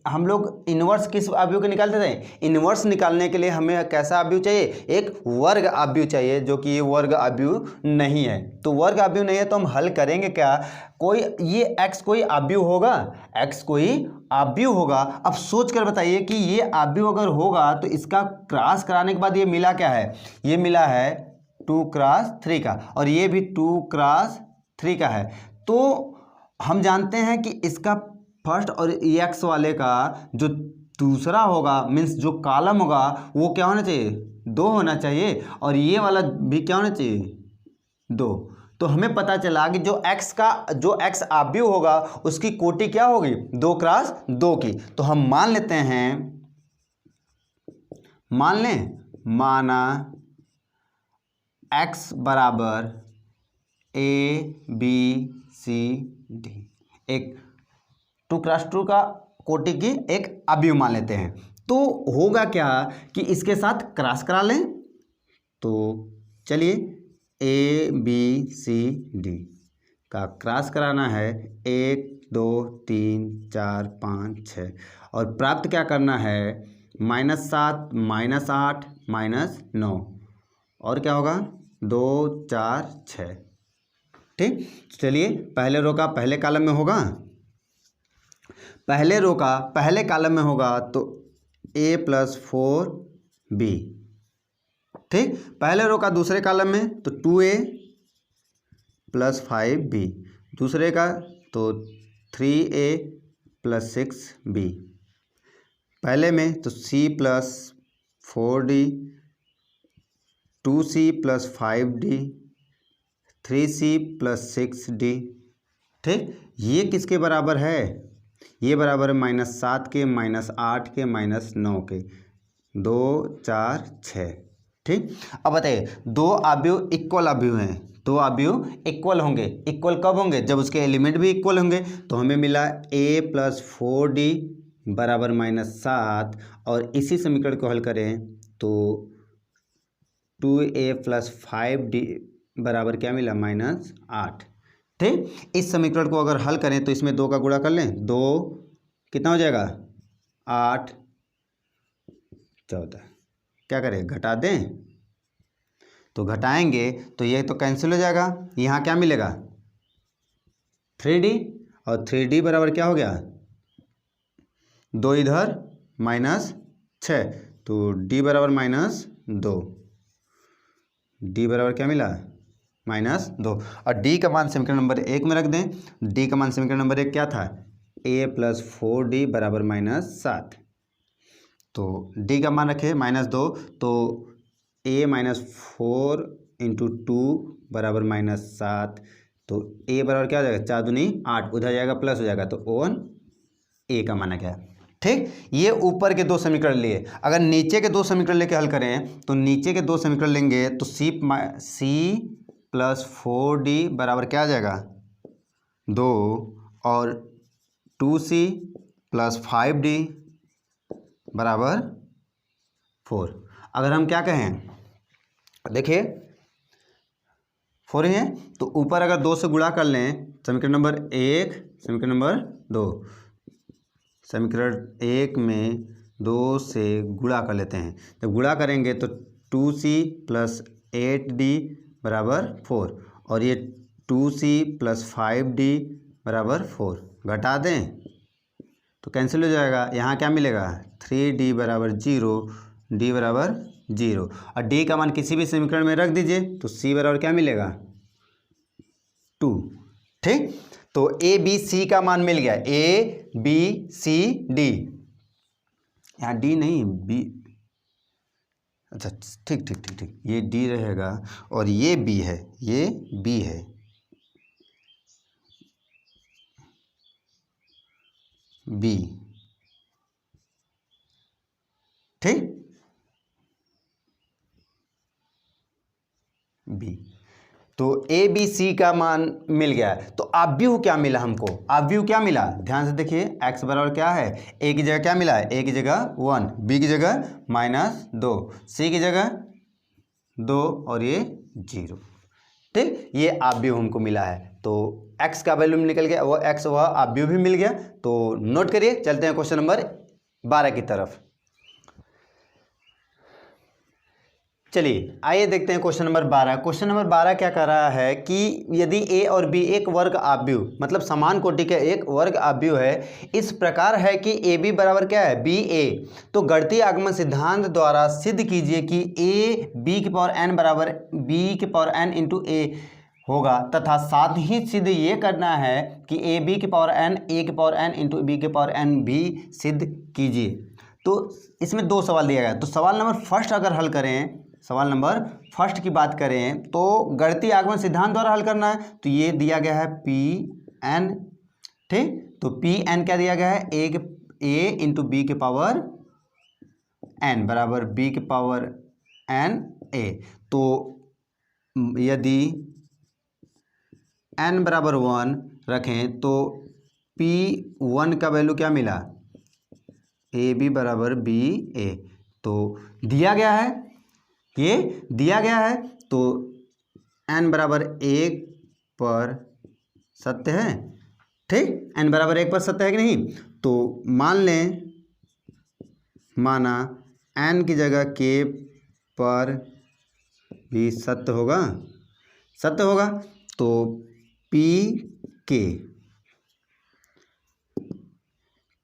हम लोग इन्वर्स किस आव्यूह के निकालते थे, इन्वर्स निकालने के लिए हमें कैसा आव्यूह चाहिए, एक वर्ग आव्यूह चाहिए, जो कि ये वर्ग आव्यूह नहीं है। तो वर्ग आव्यूह नहीं है तो हम हल करेंगे क्या, कोई ये x कोई आव्यूह होगा, x कोई आव्यूह होगा। अब सोच कर बताइए कि ये आव्यूह अगर होगा तो इसका क्रॉस कराने के बाद ये मिला क्या है, ये मिला है 2 क्रॉस 3 का, और ये भी 2 क्रॉस 3 का है। तो हम जानते हैं कि इसका फर्स्ट और एक्स वाले का जो दूसरा होगा, मीन्स जो कॉलम होगा वो क्या होना चाहिए, 2 होना चाहिए, और ये वाला भी क्या होना चाहिए, 2। तो हमें पता चला कि जो एक्स आव्यूह होगा उसकी कोटि क्या होगी, 2 क्रॉस 2 की। तो हम मान लेते हैं, माना x बराबर ABCD, एक 2 क्रॉस 2 का कोटि की एक आव्यूह मान लेते हैं। तो होगा क्या कि इसके साथ क्रॉस करा लें। तो चलिए ABCD का क्रॉस कराना है, 1 2 3 4 5 6, और प्राप्त क्या करना है, -7 -8 -9, और क्या होगा 2 4 6। ठीक, चलिए पहले रो का पहले कॉलम में होगा, पहले रो का पहले कॉलम में होगा तो A + 4B, ठीक, पहले रो का दूसरे कॉलम में तो 2a + 5b, दूसरे का तो 3a + 6b, पहले में तो c + 4d, 2c + 5d, 3c + 6d। ठीक, ये किसके बराबर है? ये बराबर है -7 के, -8 के, -9 के, 2 4 6। ठीक, अब बताइए दो अवयव इक्वल अवयव हैं, दो अवयव इक्वल होंगे, इक्वल कब होंगे? जब उसके एलिमेंट भी इक्वल होंगे। तो हमें मिला a + 4d बराबर -7, और इसी समीकरण को हल करें तो 2a + 5d बराबर क्या मिला? -8। ठीक, इस समीकरण को अगर हल करें तो इसमें 2 का गुणा कर लें, 2 कितना हो जाएगा? 8 14, क्या करें? घटा दें, तो घटाएंगे तो ये तो कैंसिल हो जाएगा। यहाँ क्या मिलेगा? 3d, और 3d बराबर क्या हो गया? 2 इधर -6, तो d बराबर -2, d बराबर क्या मिला? -2। और d का मान समीकरण नंबर 1 में रख दें। d का मान समीकरण नंबर 1 क्या था? a + 4d बराबर -7, तो d का मान रखे -2, तो a - 4 × 2 बराबर -7, तो a बराबर क्या हो जाएगा? 4 दूनी 8, उधर जाएगा प्लस हो जाएगा, तो ओवन a का माना गया। ठीक, ये ऊपर के दो समीकरण लिए। अगर नीचे के दो समीकरण लेके हल करें तो नीचे के दो समीकरण लेंगे तो c + 4d बराबर क्या आ जाएगा? 2, और 2c + 5d बराबर 4। अगर हम क्या कहें, देखिए 4 ही है, तो ऊपर अगर 2 से गुणा कर लें, समीकरण नंबर 1, समीकरण नंबर 2, समीकरण 1 में 2 से गुणा कर लेते हैं। जब गुणा करेंगे तो 2c + 8d बराबर 4, और ये 2c + 5d बराबर 4, घटा दें तो कैंसिल हो जाएगा। यहाँ क्या मिलेगा? 3d बराबर 0, d बराबर 0, और d का मान किसी भी समीकरण में रख दीजिए तो c बराबर क्या मिलेगा? 2। ठीक, तो a b c का मान मिल गया, a b c d, यहाँ d नहीं b, अच्छा ठीक ठीक ठीक ठीक, ये d रहेगा और ये b है, ये b है, b। ठीक, b, तो a b c का मान मिल गया। तो अवयव क्या मिला हमको? अवयव क्या मिला? ध्यान से देखिए, x बराबर क्या है? a की जगह क्या मिला है? a की जगह 1, b की जगह -2, c की जगह 2, और ये 0। ठीक, ये अवयव हमको मिला है। तो x का वैल्यू निकल गया, वो x वह अवयव भी मिल गया। तो नोट करिए, चलते हैं क्वेश्चन नंबर 12 की तरफ। चलिए आइए देखते हैं क्वेश्चन नंबर 12। क्वेश्चन नंबर 12 क्या कर रहा है कि यदि a और b एक वर्ग अवयव, मतलब समान कोटि का एक वर्ग अवयव है, इस प्रकार है कि ab बराबर क्या है? ba, तो गणितीय आगमन सिद्धांत द्वारा सिद्ध कीजिए कि a b⁴n बराबर b⁴n × a होगा, तथा साथ ही सिद्ध ये करना है कि a b⁴n a⁴n × b⁴n भी सिद्ध कीजिए। तो इसमें दो सवाल दिया गया। तो सवाल नंबर फर्स्ट अगर हल करें, सवाल नंबर फर्स्ट की बात करें तो गणितीय आगमन सिद्धांत द्वारा हल करना है। तो ये दिया गया है Pn, ठीक, तो Pn क्या दिया गया है? a × b⁴n बराबर b⁴n a। तो यदि n बराबर 1 रखें तो P1 का वैल्यू क्या मिला? ab बराबर ba। तो दिया गया है, ये दिया गया है, तो n बराबर 1 पर सत्य है। ठीक, n बराबर 1 पर सत्य है कि नहीं? तो मान लें, माना n की जगह k पर भी सत्य होगा, सत्य होगा। तो p k,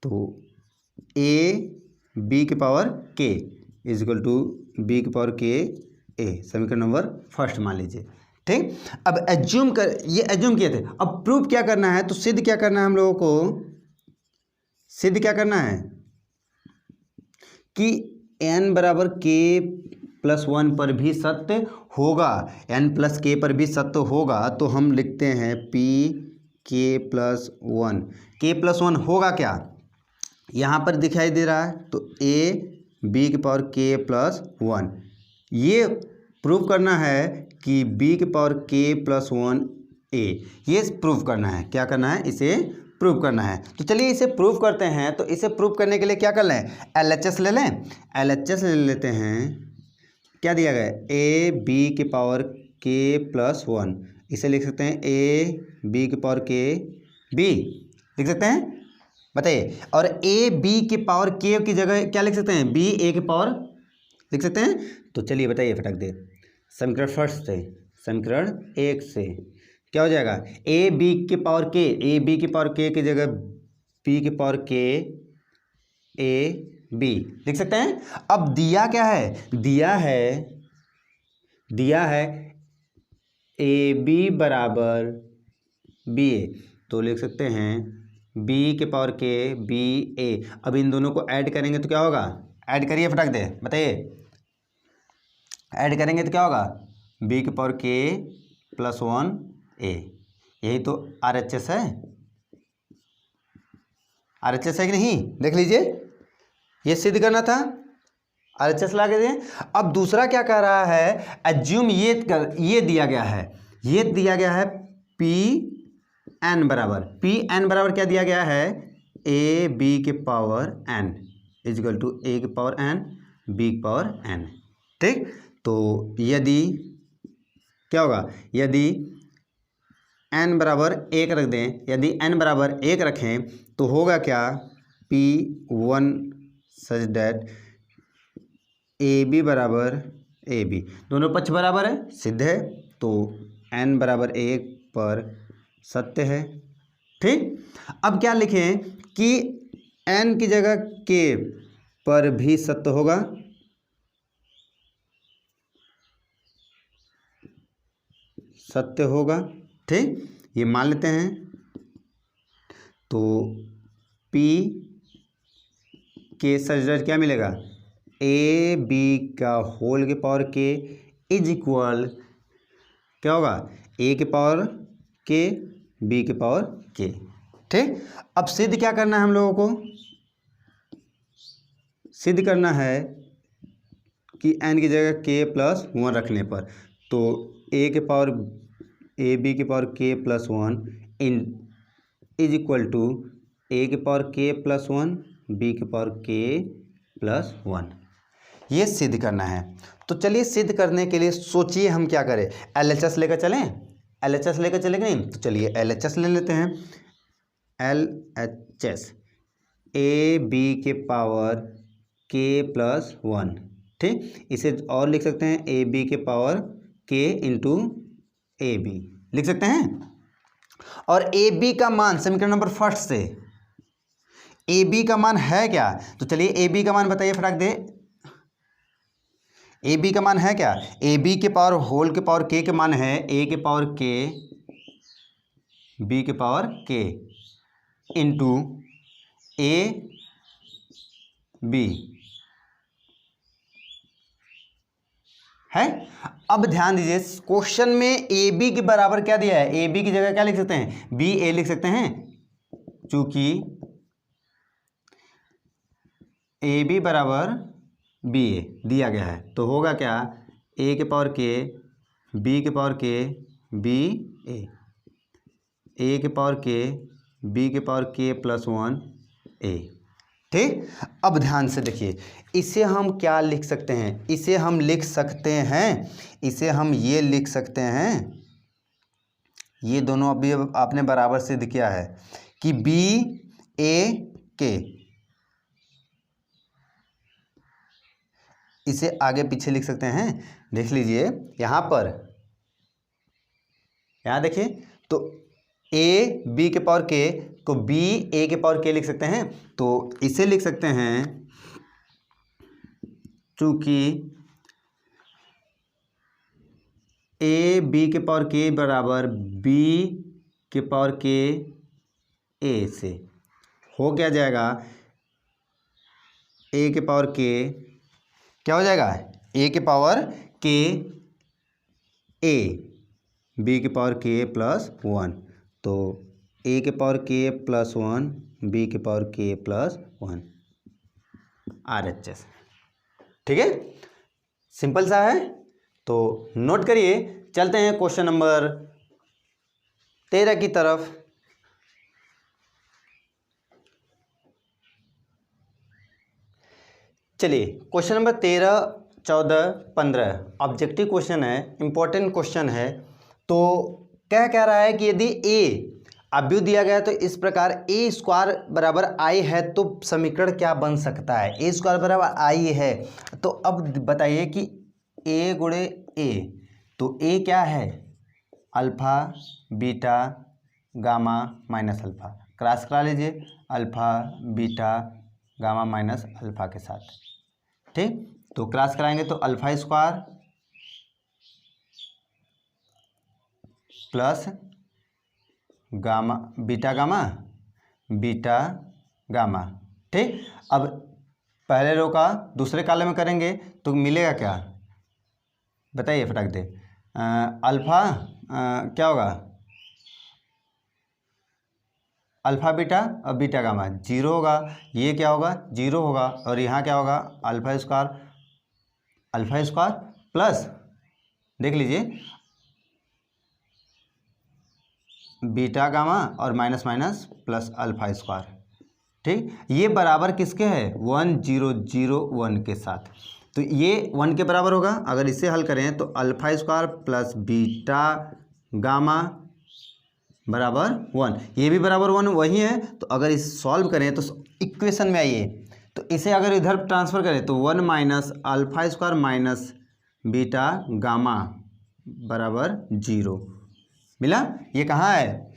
तो a b⁴k is equal to b⁴k समीकरण नंबर फर्स्ट मान लीजिए। ठीक, अब एज्यूम कर, ये एज्यूम किए थे, अब प्रूव क्या करना है, तो सिद्ध क्या करना है हम लोगों को, सिद्ध क्या करना है कि n बराबर k+1 पर भी सत्य होगा, n+k पर भी सत्य होगा, तो हम लिखते हैं p k+1, k+1 होगा क्या, यहाँ पर दिखाई दे रहा है, तो a b की पावर k+1, ये प्रूव करना है कि b की पावर k+1 a, ये प्रूव करना है, क्या करना है, इसे प्रूव करना है। तो चलिए इसे प्रूव करते हैं। तो इसे प्रूव करने के लिए क्या कर लें, LHS ले लें, LHS ले लेते हैं। क्या दिया गया है, a b की पावर k+1, इसे लिख सकते हैं a b की पावर k b, लिख सकते हैं, बताइए। और a b की पावर k की जगह क्या लिख सकते हैं, b a की पावर लिख सकते हैं। तो चलिए बताइए फटक दे, समीकरण फर्स्ट से, समीकरण 1 से क्या हो जाएगा, ए बी की पावर के, ए बी की पावर के की जगह बी की पावर के ए बी लिख सकते हैं। अब दिया क्या है, दिया है ए बी बराबर बी ए, तो लिख सकते हैं बी के पावर के बी ए। अब इन दोनों को ऐड करेंगे तो क्या होगा, ऐड करिए फटाक दे, बताइए, ऐड करेंगे तो क्या होगा, बी के पावर k+1 a, यही तो RHS है, RHS है कि नहीं, देख लीजिए, ये सिद्ध करना था, RHS ला के दें। अब दूसरा क्या कह रहा है, एज्यूम, ये दिया गया है Pn बराबर क्या दिया गया है, a b के power n is equal to a के पावर n b के पावर n। ठीक, तो यदि क्या होगा, यदि n बराबर 1 रख दें, यदि n बराबर 1 रखें तो होगा क्या, P1 सच दैट AB बराबर AB, दोनों पक्ष बराबर है, सिद्ध है, तो n बराबर 1 पर सत्य है। ठीक, अब क्या लिखें कि n की जगह k पर भी सत्य होगा, सत्य होगा। ठीक, ये मान लेते हैं, तो P के सच क्या मिलेगा, ए बी का होल के पावर के इज इक्वल क्या होगा, ए के पावर के बी के पावर के। ठीक, अब सिद्ध क्या करना है हम लोगों को, सिद्ध करना है कि n की जगह k+1 रखने पर, तो ए के पावर ए बी के पावर k+1 इन इज इक्वल टू ए के पावर k+1 बी के पावर k+1, ये सिद्ध करना है। तो चलिए सिद्ध करने के लिए सोचिए हम क्या करें, LHS लेकर चलें, LHS लेकर चलेंगे नहीं, तो चलिए LHS ले लेते हैं, LHS ए बी के पावर k+1। ठीक, इसे और लिख सकते हैं ए बी के power k into a b लिख सकते हैं। और ए बी का मान समीकरण नंबर फर्स्ट से, ए बी का मान है क्या, तो चलिए ए बी का मान बताइए फटाक दे, ए बी का मान है क्या, ए बी के पावर होल के पावर के मान है ए के पावर के बी के पावर के इंटू ए बी है। अब ध्यान दीजिए, क्वेश्चन में ए बी के बराबर क्या दिया है, ए बी की जगह क्या लिख सकते हैं, बी ए लिख सकते हैं, चूंकि ए बी बराबर बी ए दिया गया है, तो होगा क्या, ए के पावर के बी के पावर के बी ए के पावर के बी के पावर k+1 ए। ठीक, अब ध्यान से देखिए, इसे हम क्या लिख सकते हैं, इसे हम लिख सकते हैं, इसे हम ये लिख सकते हैं, ये दोनों अभी आपने बराबर सिद्ध किया है कि बी ए के, इसे आगे पीछे लिख सकते हैं, देख लीजिए यहाँ पर, यहाँ देखिए, तो ए बी के पावर के को बी ए के पावर के लिख सकते हैं, तो इसे लिख सकते हैं, चूंकि ए बी के पावर के बराबर बी के पावर के ए से हो क्या जाएगा, ए के पावर के क्या हो जाएगा, ए के पावर के ए बी के पावर के प्लस वन, तो ए के पावर के प्लस वन बी के पावर के प्लस वन RHS। ठीक है, सिंपल सा है। तो नोट करिए, चलते हैं क्वेश्चन नंबर 13 की तरफ। चलिए क्वेश्चन नंबर 13, 14, 15 ऑब्जेक्टिव क्वेश्चन है, इंपॉर्टेंट क्वेश्चन है। तो क्या कह रहा है कि यदि ए अव्युह दिया गया है तो इस प्रकार ए स्क्वायर बराबर आई है तो समीकरण क्या बन सकता है, ए स्क्वायर बराबर आई है। तो अब बताइए कि ए गुणे ए, तो ए क्या है, alpha beta gamma minus alpha, cross करा लीजिए alpha beta gamma minus alpha के साथ। ठीक, तो क्रॉस कराएंगे तो alpha square plus gamma beta gamma. ठीक, अब पहले रो का दूसरे कॉलम में करेंगे तो मिलेगा क्या, बताइए फटाक दे। अल्फा क्या होगा, अल्फा बीटा और बीटा गामा जीरो होगा, ये क्या होगा जीरो होगा, और यहाँ क्या होगा अल्फा स्क्वायर प्लस देख लीजिए बीटा गामा और minus minus plus alpha square. ठीक, ये बराबर किसके है 1 0 0 1 के साथ, तो ये 1 के बराबर होगा। अगर इसे हल करें तो alpha square plus beta gamma बराबर 1, ये भी बराबर 1 वही है। तो अगर इस सॉल्व करें तो इक्वेशन में आइए, तो इसे अगर इधर ट्रांसफर करें तो 1 minus alpha square minus beta gamma बराबर 0 मिला। ये कहाँ है,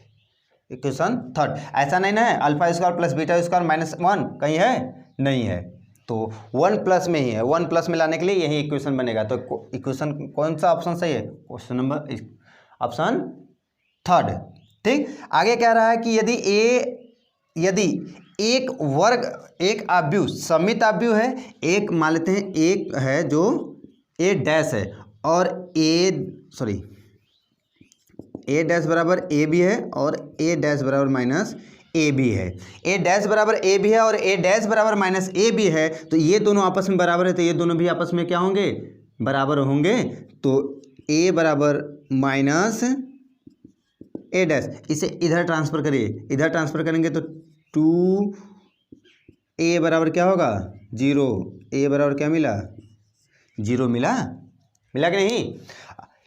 इक्वेशन थर्ड। ऐसा नहीं ना है alpha square plus beta square minus 1 कहीं है, नहीं है, तो 1 प्लस में ही है, 1 प्लस में लाने के लिए यही इक्वेशन बनेगा। तो इक्वेशन कौन सा ऑप्शन सही है, क्वेश्चन नंबर ऑप्शन थर्ड। ठीक, आगे कह रहा है कि यदि एक वर्ग एक अव्युह समित अव्युह है, एक मान लेते हैं एक है जो ए डैश है और ए डैश बराबर ए भी है और ए डैश बराबर माइनस ए भी है, ए डैश बराबर ए भी है और ए डैश बराबर माइनस ए भी है, तो ये दोनों आपस में बराबर है, तो ये दोनों भी आपस में क्या होंगे, बराबर होंगे। तो ए बराबर माइनस ए डैश, इसे इधर ट्रांसफर करिए, इधर ट्रांसफर करेंगे तो 2 ए बराबर क्या होगा 0, ए बराबर क्या मिला 0 मिला कि नहीं।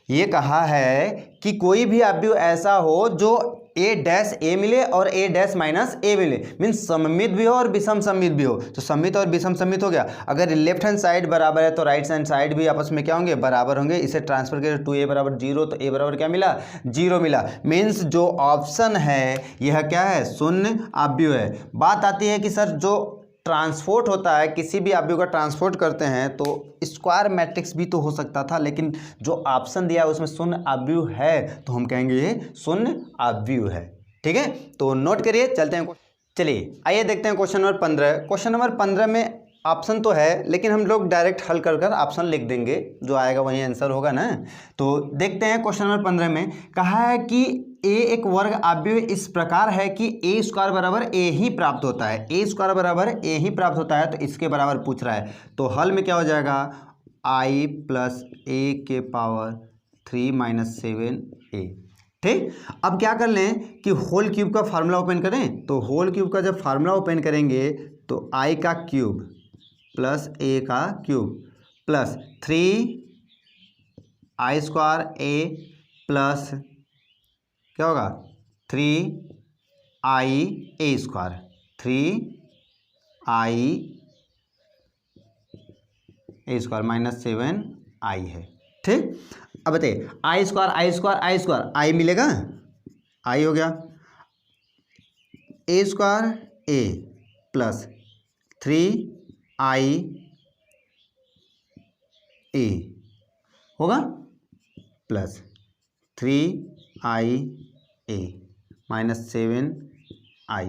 ये कहा है कि कोई भी अव्युह ऐसा हो जो ए डैश ए मिले और ए डैश माइनस ए मिले, मीन्स सममित भी हो और विषम सममित भी हो। तो सममित और विषम सममित हो गया। अगर लेफ्ट हैंड साइड बराबर है तो राइट हैंड साइड भी आपस में क्या होंगे, बराबर होंगे। इसे ट्रांसफर करें 2a बराबर 0, तो a बराबर क्या मिला 0 मिला। मीन्स जो ऑप्शन है यह क्या है, शून्य अव्युह है। बात आती है कि सर जो ट्रांसपोर्ट होता है, किसी भी अव्युह का ट्रांसपोर्ट करते हैं तो स्क्वायर मैट्रिक्स भी तो हो सकता था, लेकिन जो ऑप्शन दिया है उसमें शून्य अव्युह है, तो हम कहेंगे ये शून्य अव्युह है। ठीक है, तो नोट करिए, चलते हैं। चलिए आइए देखते हैं क्वेश्चन नंबर 15। क्वेश्चन नंबर 15 में ऑप्शन तो है, लेकिन हम लोग डायरेक्ट हल कर ऑप्शन लिख देंगे, जो आएगा वही आंसर होगा ना। तो देखते हैं क्वेश्चन नंबर 15 में कहा है कि ए एक वर्ग अव्युह इस प्रकार है कि ए स्क्वायर बराबर ए ही प्राप्त होता है, ए स्क्वायर बराबर ए ही प्राप्त होता है, तो इसके बराबर पूछ रहा है। तो हल में क्या हो जाएगा, आई प्लस ए के पावर 3 माइनस 7a। ठीक, अब क्या कर लें कि होल क्यूब का फार्मूला ओपन करें। तो होल क्यूब का जब फार्मूला ओपन करेंगे तो आई का क्यूब प्लस ए का क्यूब प्लस 3 आई स्क्वायर ए प्लस क्या होगा 3 आई ए स्क्वायर, 3 आई ए स्क्वायर माइनस 7 आई है। ठीक, अब बताइए आई स्क्वायर आई स्क्वायर आई स्क्वायर आई मिलेगा, आई हो गया, ए स्क्वायर ए प्लस 3 आई ए होगा प्लस 3IA माइनस 7I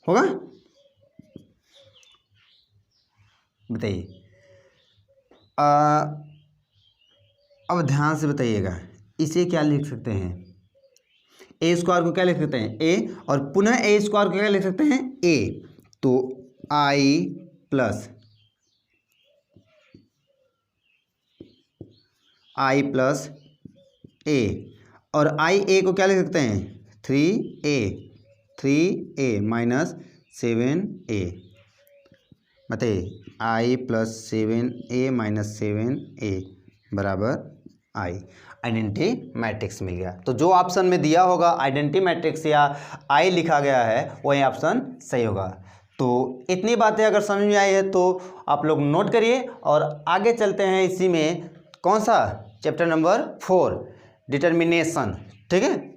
होगा। बताइए अब ध्यान से बताइएगा, इसे क्या लिख सकते हैं, ए स्क्वायर को क्या लिख सकते हैं ए, और पुनः ए स्क्वायर को क्या लिख सकते हैं ए। तो आई प्लस ए, और आई ए को क्या लिख सकते हैं 3A माइनस 7A। बताइए आई प्लस 7A माइनस 7A बराबर आई। आइडेंटिटी मैट्रिक्स मिल गया। तो जो ऑप्शन में दिया होगा आइडेंटिटी मैट्रिक्स या आई लिखा गया है वही ऑप्शन सही होगा। तो इतनी बातें अगर समझ में आई है तो आप लोग नोट करिए और आगे चलते हैं। इसी में कौन सा चैप्टर नंबर 4 डिटर्मिनेशन, ठीक है।